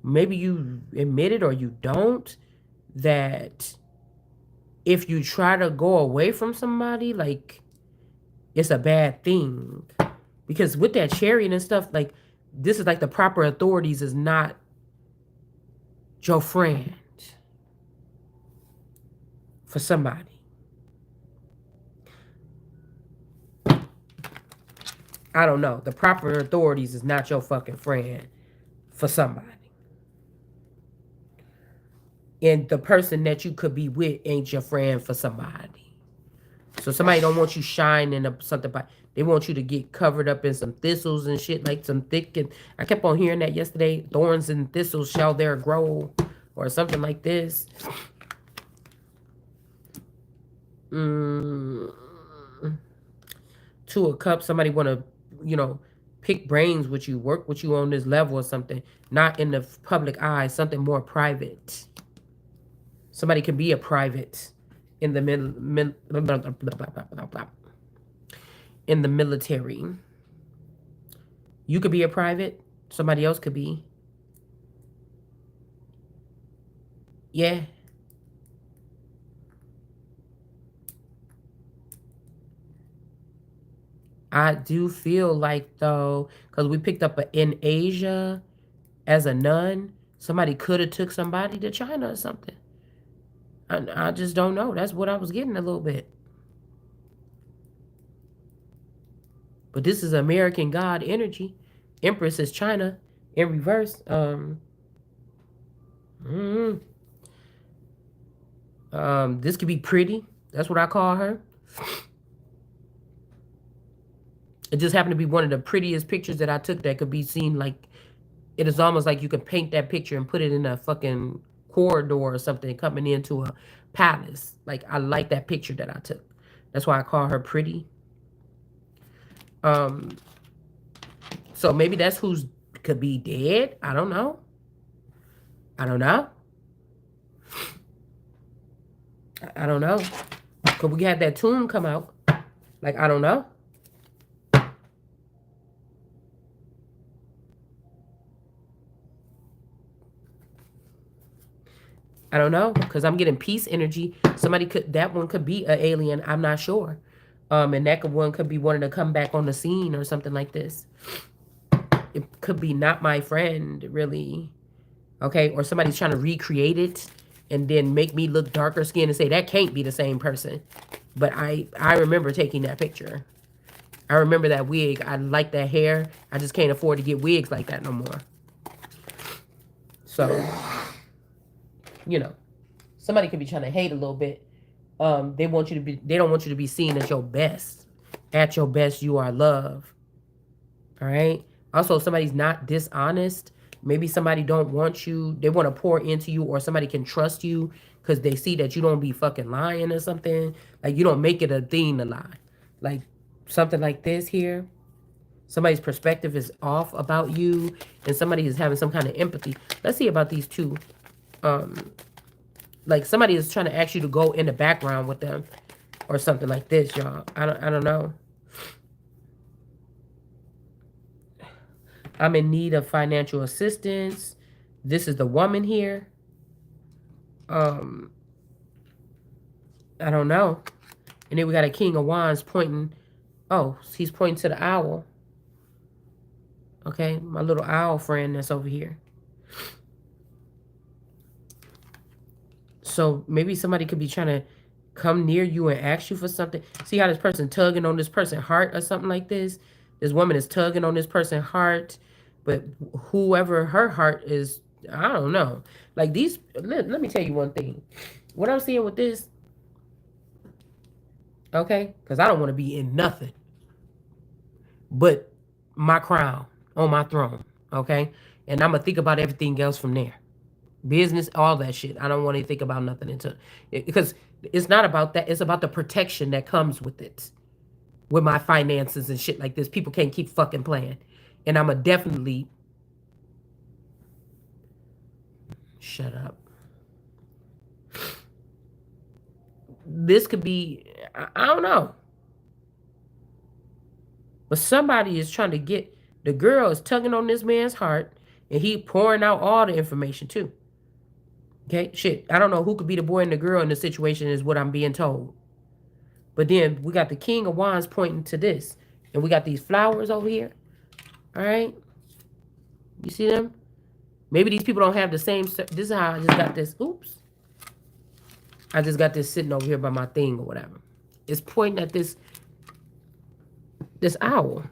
Maybe you admit it or you don't, that if you try to go away from somebody, like, it's a bad thing. Because with that chariot and stuff, like, this is like the proper authorities is not your friend for somebody. I don't know. The proper authorities is not your fucking friend for somebody. And the person that you could be with ain't your friend for somebody. So somebody don't want you shining up something, but they want you to get covered up in some thistles and shit, like some thick. And I kept on hearing that yesterday. Thorns and thistles shall there grow, or something like this. Two of Cups. Somebody want to, you know, pick brains with you, work with you on this level or something, not in the public eye, something more private. Somebody can be a private in the in the military. You could be a private. Somebody else could be. Yeah. I do feel like, though, because we picked up in Asia as a nun, somebody could have took somebody to China or something. I just don't know. That's what I was getting a little bit. But this is American God energy. Empress is China in reverse. This could be pretty. That's what I call her. It just happened to be one of the prettiest pictures that I took that could be seen. Like, it is almost like you could paint that picture and put it in a fucking corridor or something coming into a palace. Like, I like that picture that I took. That's why I call her pretty. So maybe that's who's could be dead. I don't know. I don't know. I don't know. Could we have that tomb come out? Like, I don't know. I don't know, because I'm getting peace energy. Somebody could, that one could be an alien. I'm not sure. And that one could be wanting to come back on the scene or something like this. It could be not my friend, really. Okay, or somebody's trying to recreate it and then make me look darker skinned and say that can't be the same person. But I remember taking that picture. I remember that wig. I like that hair. I just can't afford to get wigs like that no more. So, you know, somebody could be trying to hate a little bit. They want you to be. They don't want you to be seen as your best. At your best, you are love. All right. Also, somebody's not dishonest. Maybe somebody don't want you. They want to pour into you, or somebody can trust you because they see that you don't be fucking lying or something. Like you don't make it a thing to lie. Like something like this here. Somebody's perspective is off about you, and somebody is having some kind of empathy. Let's see about these two. Like somebody is trying to ask you to go in the background with them, or something like this, y'all. I don't know. I'm in need of financial assistance. This is the woman here. Um, I don't know. And then we got a King of Wands pointing. Oh, he's pointing to the owl. Okay, my little owl friend that's over here. So maybe somebody could be trying to come near you and ask you for something. See how this person tugging on this person's heart or something like this? This woman is tugging on this person's heart, but whoever her heart is, I don't know. Like these, let me tell you one thing. What I'm seeing with this, okay? Because I don't want to be in nothing but my crown on my throne, okay? And I'm going to think about everything else from there. Business, all that shit. I don't want to think about nothing until, because it's not about that. It's about the protection that comes with it, with my finances and shit like this. People can't keep fucking playing, and I'm a definitely shut up. This could be, I don't know, but somebody is trying to get, the girl is tugging on this man's heart, and he pouring out all the information too. Okay, shit. I don't know who could be the boy and the girl in the situation is what I'm being told. But then we got the King of Wands pointing to this. And we got these flowers over here. All right. You see them? Maybe these people don't have the same. This is how I just got this. Oops. I just got this sitting over here by my thing or whatever. It's pointing at this owl.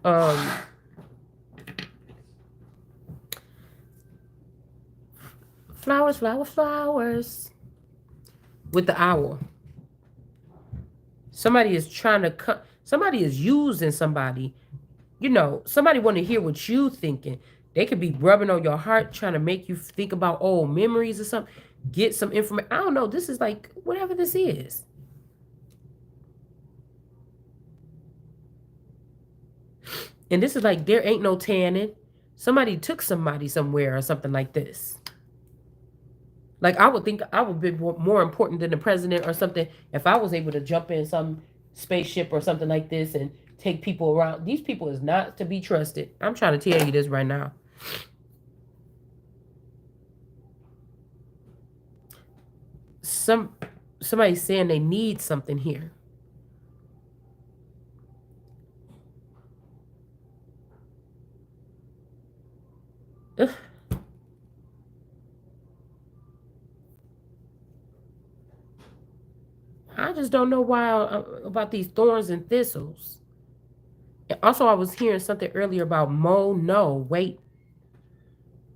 Um, flowers, flowers, flowers. With the owl. Somebody is trying to cut. Somebody is using somebody. You know, somebody want to hear what you thinking. They could be rubbing on your heart, trying to make you think about old memories or something. Get some information. I don't know. This is like whatever this is. And this is like there ain't no tanning. Somebody took somebody somewhere or something like this. Like I would think I would be more important than the president or something if I was able to jump in some spaceship or something like this and take people around. These people is not to be trusted. I'm trying to tell you this right now. Somebody's saying they need something here. Ugh. I just don't know why about these thorns and thistles. And also, I was hearing something earlier about no, wait.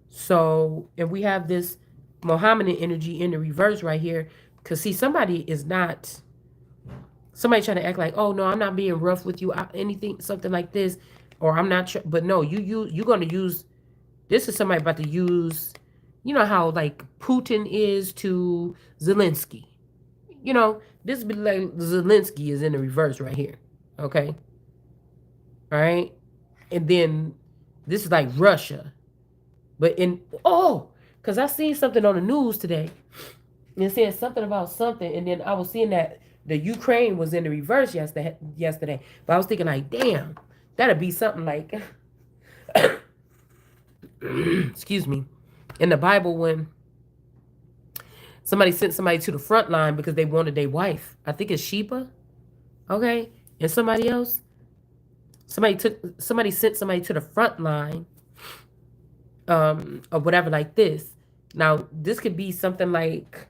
So, and we have this Mohammedan energy in the reverse right here. Because, see, somebody trying to act like, oh, no, I'm not being rough with you, anything, something like this. Or I'm not sure. But no, you're going to use, this is somebody about to use, you know how like Putin is to Zelensky. You know, this be like Zelensky is in the reverse right here. Okay. All right. And then this is like Russia. But because I seen something on the news today. And it said something about something. And then I was seeing that the Ukraine was in the reverse yesterday. But I was thinking like, damn, that'd be something like, excuse me, in the Bible when somebody sent somebody to the front line because they wanted their wife. I think it's Sheba. Okay. And somebody else. Somebody sent somebody to the front line or whatever like this. Now, this could be something like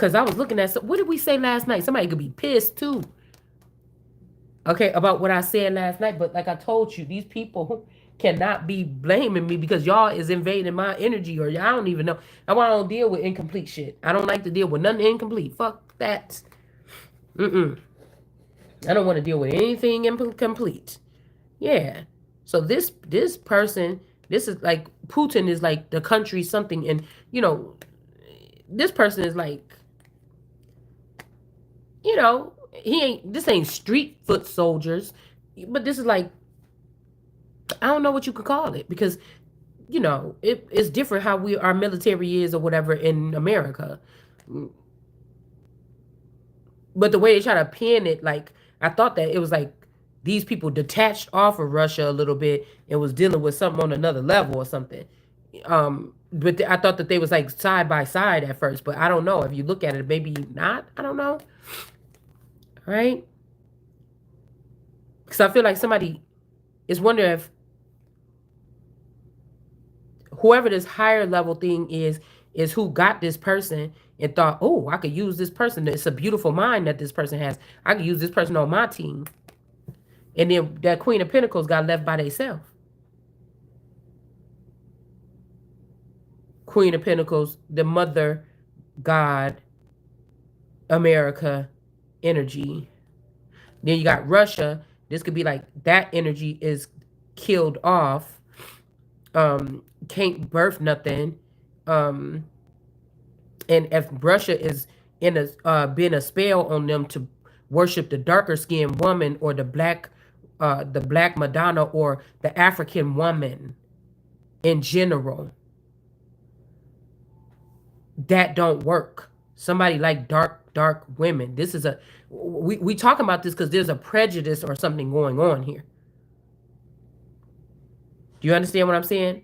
Because I was looking at, what did we say last night? Somebody could be pissed too. Okay, about what I said last night. But like I told you, these people cannot be blaming me because y'all is invading my energy, or I don't even know. That's why I don't deal with incomplete shit. I don't like to deal with nothing incomplete. Fuck that. Mm-mm. I don't want to deal with anything incomplete. Yeah. So this person, this is like Putin is like the country something, and this person is like, he ain't, this ain't street foot soldiers, but this is like, I don't know what you could call it, because it's different how our military is or whatever in America. But the way they try to pin it, like, I thought that it was like these people detached off of Russia a little bit and was dealing with something on another level or something. But I thought that they was like side by side at first, but I don't know. If you look at it, maybe not. I don't know. Right? Because I feel like somebody is wondering if whoever this higher level thing is who got this person and thought, oh, I could use this person. It's a beautiful mind that this person has. I could use this person on my team. And then that Queen of Pentacles got left by themselves. Queen of Pentacles, the mother, God, America, energy. Then you got Russia. This could be like that energy is killed off. Can't birth nothing. And if Russia is in a been a spell on them to worship the darker skinned woman or the black Madonna or the African woman in general, that don't work. Somebody like dark women. This is we talking about this because there's a prejudice or something going on here. Do you understand what I'm saying?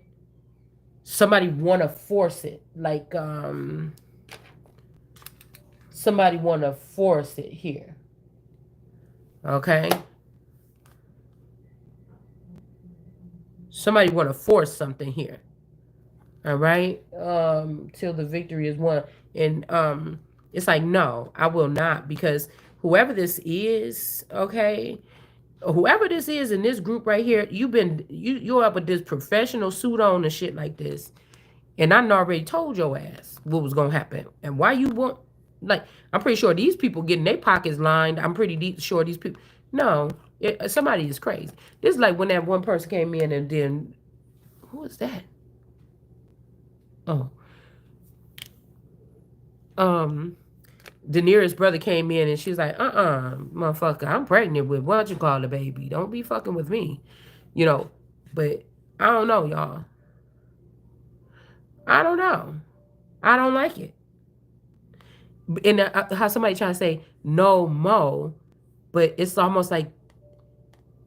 Somebody want to force it, like somebody want to force it here. Okay. Somebody want to force something here. All right. Till the victory is won. And it's like, no, I will not, because whoever this is, okay, whoever this is in this group right here, you're up with this professional suit on and shit like this. And I already told your ass what was gonna happen. And why you want, like, I'm pretty sure these people getting their pockets lined. I'm pretty sure these people, no, somebody is crazy. This is like when that one person came in and then, who is that? Oh. Daenerys' brother came in and she's like, motherfucker, I'm pregnant with what you call the baby. Don't be fucking with me. But I don't know, y'all. I don't know. I don't like it. And how somebody trying to say no mo, but it's almost like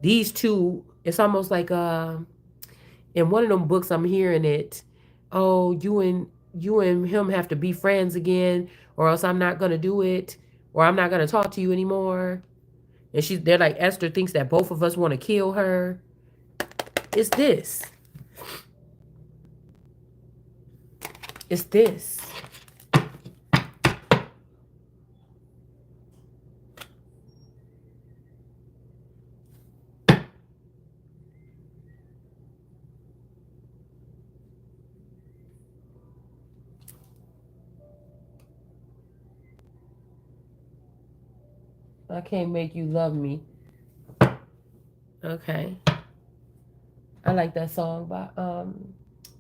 these two, it's almost like in one of them books I'm hearing it, oh, you and him have to be friends again, or else I'm not gonna do it, or I'm not gonna talk to you anymore. And they're like, Esther thinks that both of us want to kill her. It's this. It's this. I can't make you love me. Okay. I like that song by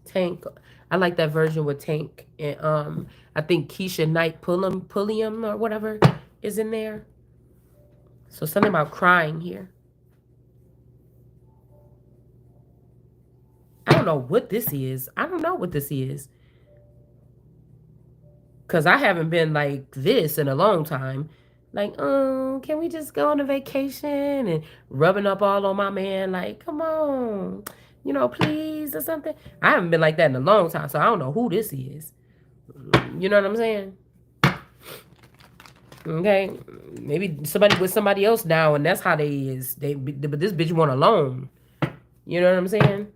Tank. I like that version with Tank. And I think Keisha Knight Pulliam or whatever is in there. So something about crying here. I don't know what this is. I don't know what this is. Because I haven't been like this in a long time. Like, can we just go on a vacation and rubbing up all on my man? Like, come on, please, or something. I haven't been like that in a long time, so I don't know who this is. You know what I'm saying? Okay, maybe somebody with somebody else now, and that's how they is. But this bitch want alone. You know what I'm saying?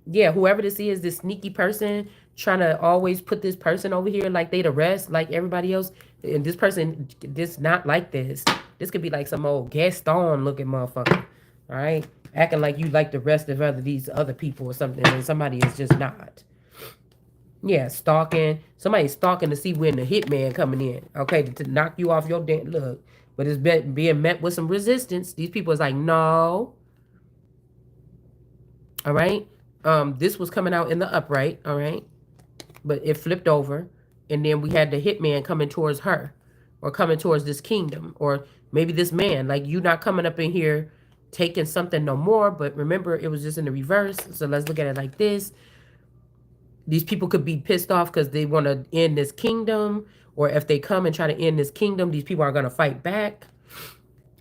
Yeah, whoever this is, this sneaky person trying to always put this person over here like they the rest, like everybody else. And this person, this not like this. This could be like some old Gaston looking motherfucker. All right. Acting like you like the rest of these other people or something. And somebody is just not. Yeah, stalking. Somebody's stalking to see when the hitman coming in. Okay, to knock you off your damn look. But it's being met with some resistance. These people is like, no. All right. This was coming out in the upright. All right. But it flipped over. And then we had the hitman coming towards her. Or coming towards this kingdom. Or maybe this man. Like, you not coming up in here taking something no more. But remember, it was just in the reverse. So let's look at it like this. These people could be pissed off because they want to end this kingdom, or if they come and try to end this kingdom, these people are going to fight back.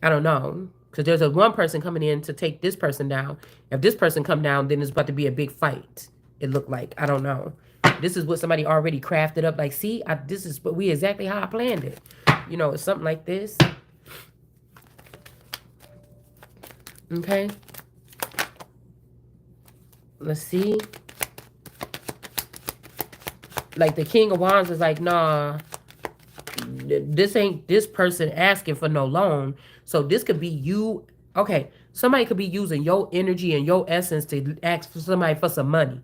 I don't know, because there's a one person coming in to take this person down. If this person come down, then it's about to be a big fight. It looked like, I don't know. This is what somebody already crafted up. Like, see, this is we exactly how I planned it. You know, it's something like this. Okay. Let's see. Like the King of Wands is like, nah, this ain't this person asking for no loan. So this could be you. Okay, somebody could be using your energy and your essence to ask for somebody for some money.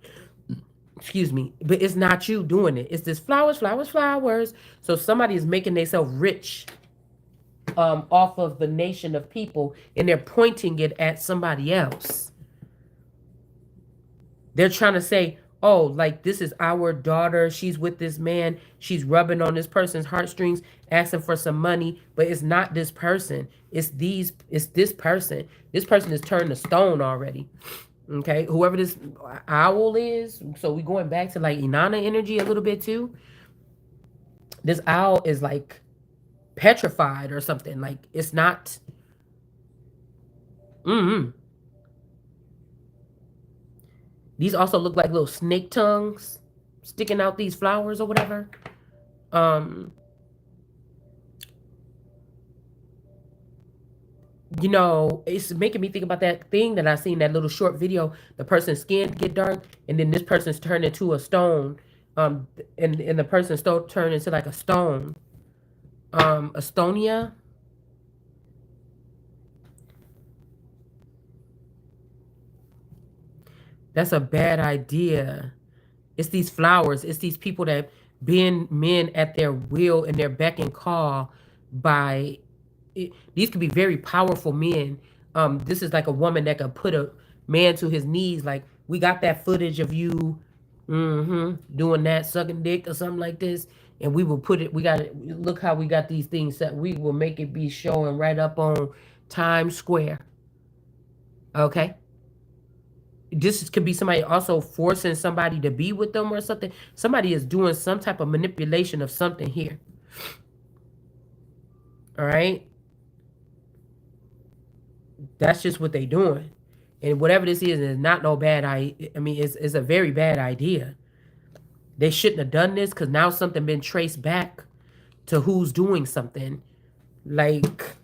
Excuse me, but it's not you doing it. It's this flowers, flowers, flowers. So somebody is making themselves rich off of the nation of people, and they're pointing it at somebody else. They're trying to say, oh, like this is our daughter. She's with this man. She's rubbing on this person's heartstrings, asking for some money. But it's not this person. It's this person. This person is turned to stone already. Okay. Whoever this owl is. So we going back to like Inanna energy a little bit too. This owl is like petrified or something. Like it's not. Mm-hmm. These also look like little snake tongues sticking out these flowers or whatever. Um, you know, it's making me think about that thing that I seen, that little short video. The person's skin get dark, and then this person's turned into a stone. And the person's still turned into like a stone. Estonia. That's a bad idea. It's these flowers. It's these people that bend men at their will and their beck and call by these could be very powerful men. This is like a woman that could put a man to his knees. Like, we got that footage of you doing that, sucking dick or something like this. And we will put it, we got it. Look how we got these things set. We will make it be showing right up on Times Square. Okay. This could be somebody also forcing somebody to be with them or something. Somebody is doing some type of manipulation of something here. All right. That's just what they doing. And whatever this is not no bad idea. I mean, it's a very bad idea. They shouldn't have done this because now something been traced back to who's doing something. Like,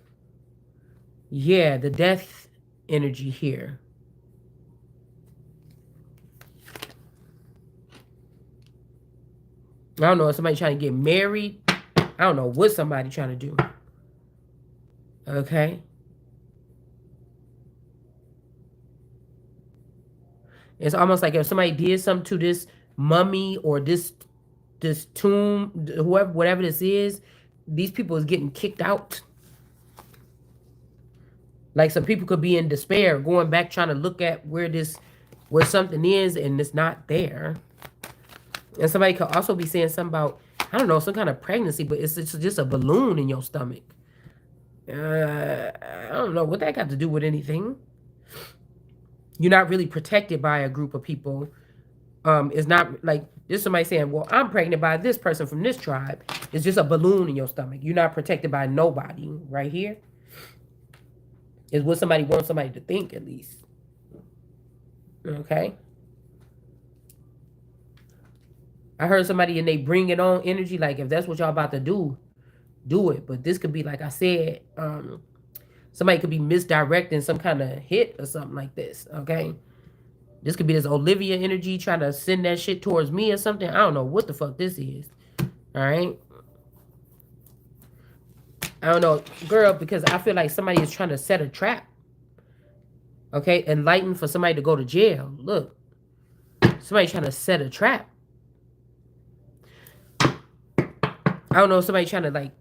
yeah, the death energy here. I don't know if somebody trying to get married. I don't know what somebody trying to do. Okay. It's almost like if somebody did something to this mummy or this tomb, whoever, whatever this is, these people is getting kicked out. Like some people could be in despair, going back trying to look at where something is, and it's not there. And somebody could also be saying something about, I don't know, some kind of pregnancy, but it's just a balloon in your stomach. I don't know what that got to do with anything. You're not really protected by a group of people. It's not like there's somebody saying, well, I'm pregnant by this person from this tribe. It's just a balloon in your stomach. You're not protected by nobody. Right here is what somebody wants somebody to think, at least. Okay. I heard somebody and they bring it on energy. Like, if that's what y'all about to do it. But this could be, like I said, somebody could be misdirecting some kind of hit or something like this. Okay. This could be this Olivia energy trying to send that shit towards me or something. I don't know what the fuck this is. All right. I don't know, girl, because I feel like somebody is trying to set a trap. Okay. Enlighten for somebody to go to jail. Look, somebody trying to set a trap. I don't know, somebody trying to like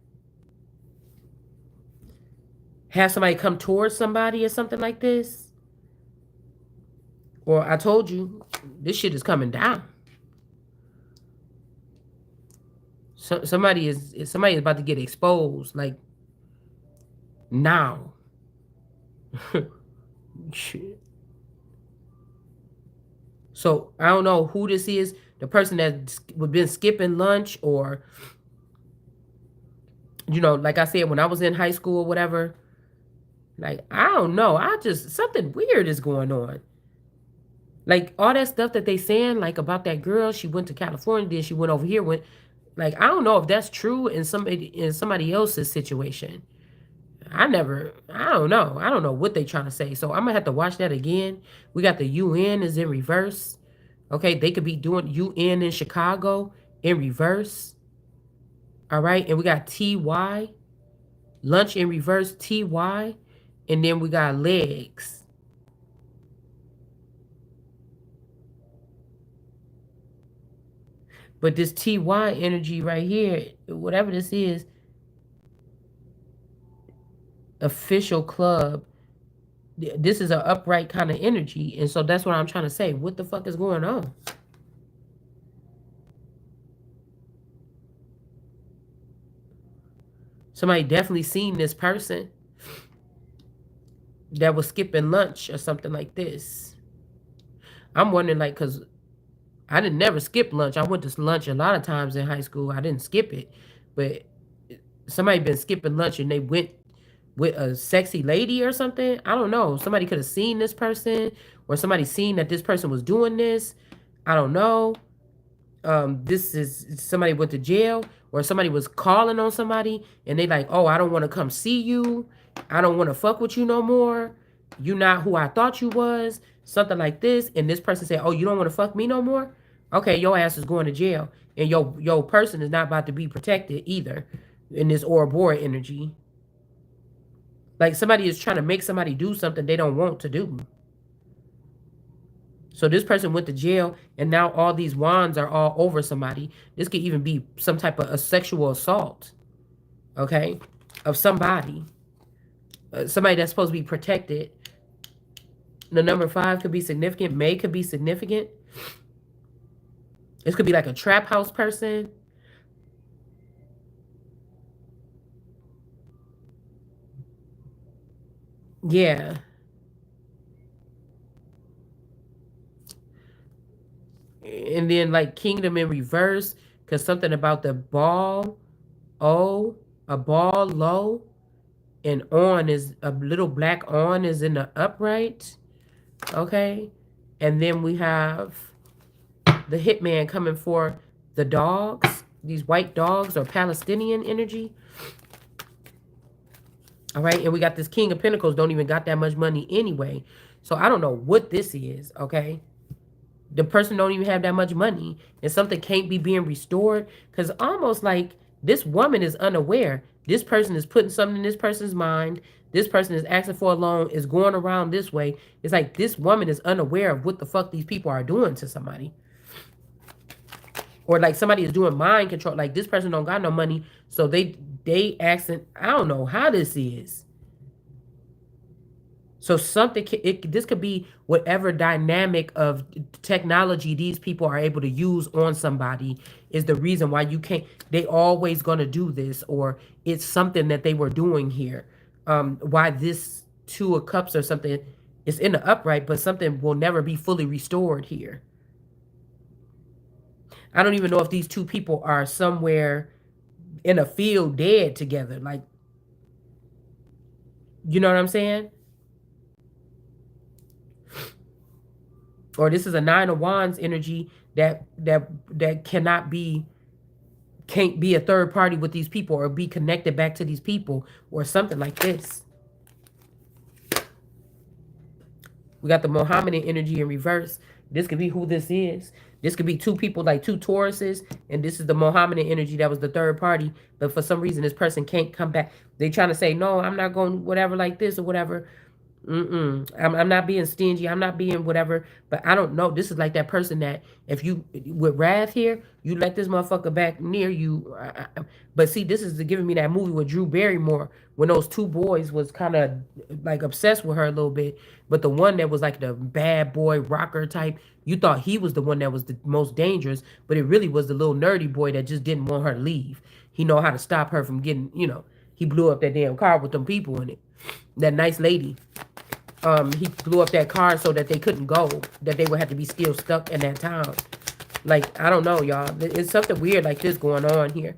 have somebody come towards somebody or something like this. Or I told you, this shit is coming down. Somebody is about to get exposed, like now. Shit. So I don't know who this is. The person that's been skipping lunch, or like I said, when I was in high school or whatever. Like I don't know. Something weird is going on. Like all that stuff that they saying, like about that girl, she went to California, then she went over here. Like I don't know if that's true in somebody else's situation. I don't know. I don't know what they trying to say. So I'm gonna have to watch that again. We got the UN is in reverse. Okay, they could be doing UN in Chicago in reverse. All right, and we got TY, lunch in reverse, TY, and then we got legs. But this TY energy right here, whatever this is, official club, this is an upright kind of energy. And so that's what I'm trying to say. What the fuck is going on? Somebody definitely seen this person that was skipping lunch or something like this. I'm wondering, like, because I didn't never skip lunch. I went to lunch a lot of times in high school. I didn't skip it. But somebody been skipping lunch and they went with a sexy lady or something. I don't know. Somebody could have seen this person, or somebody seen that this person was doing this. I don't know. This is somebody went to jail, or somebody was calling on somebody and they like, oh, I don't want to come see you. I don't want to fuck with you no more. You not who I thought you was. Something like this. And this person said, oh, you don't want to fuck me no more? Okay, your ass is going to jail. And your person is not about to be protected either in this Ouroboros energy. Like somebody is trying to make somebody do something they don't want to do. So this person went to jail, and now all these wands are all over somebody. This could even be some type of a sexual assault, okay, of somebody. Somebody that's supposed to be protected. The number 5 could be significant. May could be significant. This could be like a trap house person. Yeah. And then like kingdom in reverse, because something about the ball, a ball low, and on is a little black on is in the upright. Okay. And then we have the hitman coming for the dogs, these white dogs or Palestinian energy. All right. And we got this King of Pentacles, don't even got that much money anyway. So I don't know what this is. Okay. The person don't even have that much money, and something can't be being restored, because almost like this woman is unaware. This person is putting something in this person's mind. This person is asking for a loan, is going around this way. It's like this woman is unaware of what the fuck these people are doing to somebody. Or like somebody is doing mind control. Like this person don't got no money, so they asking, I don't know how this is. So something, this could be whatever dynamic of technology these people are able to use on somebody is the reason why you can't, they always going to do this, or it's something that they were doing here. Why this 2 of Cups or something is in the upright, but something will never be fully restored here. I don't even know if these 2 people are somewhere in a field dead together. Like, you know what I'm saying? Or this is a 9 of Wands energy that can't be a third party with these people, or be connected back to these people, or something like this. We got the Mohammedan energy in reverse. This could be who this is. This could be two people, like two Tauruses, and this is the Mohammedan energy that was the third party. But for some reason, this person can't come back. They trying to say, no, I'm not going whatever like this or whatever. I'm not being stingy. I'm not being whatever. But I don't know. This is like that person that if you with wrath here, you let this motherfucker back near you. But see, this is giving me that movie with Drew Barrymore when those two boys was kind of like obsessed with her a little bit. But the one that was like the bad boy rocker type, you thought he was the one that was the most dangerous, but it really was the little nerdy boy that just didn't want her to leave. He know how to stop her from getting, he blew up that damn car with them people in it. That nice lady, he blew up that car so that they couldn't go, that they would have to be still stuck in that town. Like, I don't know, y'all. It's something weird like this going on here.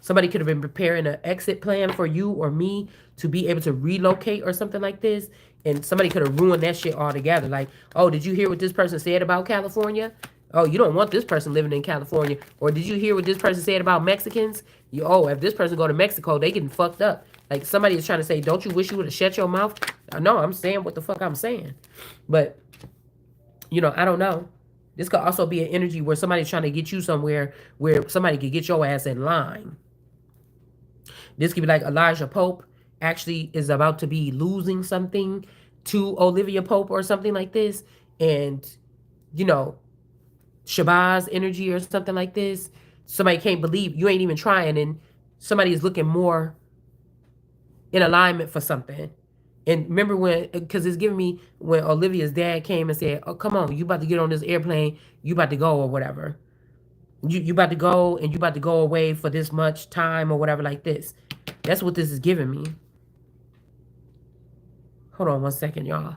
Somebody could have been preparing an exit plan for you or me to be able to relocate or something like this. And somebody could have ruined that shit altogether. Like, oh, did you hear what this person said about California? Oh, you don't want this person living in California. Or did you hear what this person said about Mexicans? If this person go to Mexico, they getting fucked up. Like, somebody is trying to say, don't you wish you would have shut your mouth? No, I'm saying what the fuck I'm saying. But, I don't know. This could also be an energy where somebody's trying to get you somewhere where somebody could get your ass in line. This could be like Elijah Pope actually is about to be losing something to Olivia Pope or something like this. And, Shabazz energy or something like this. Somebody can't believe you ain't even trying, and somebody is looking more in alignment for something. And remember because it's giving me when Olivia's dad came and said, oh, come on, you about to get on this airplane, you about to go or whatever. You about to go and you about to go away for this much time or whatever like this. That's what this is giving me. Hold on one second, y'all.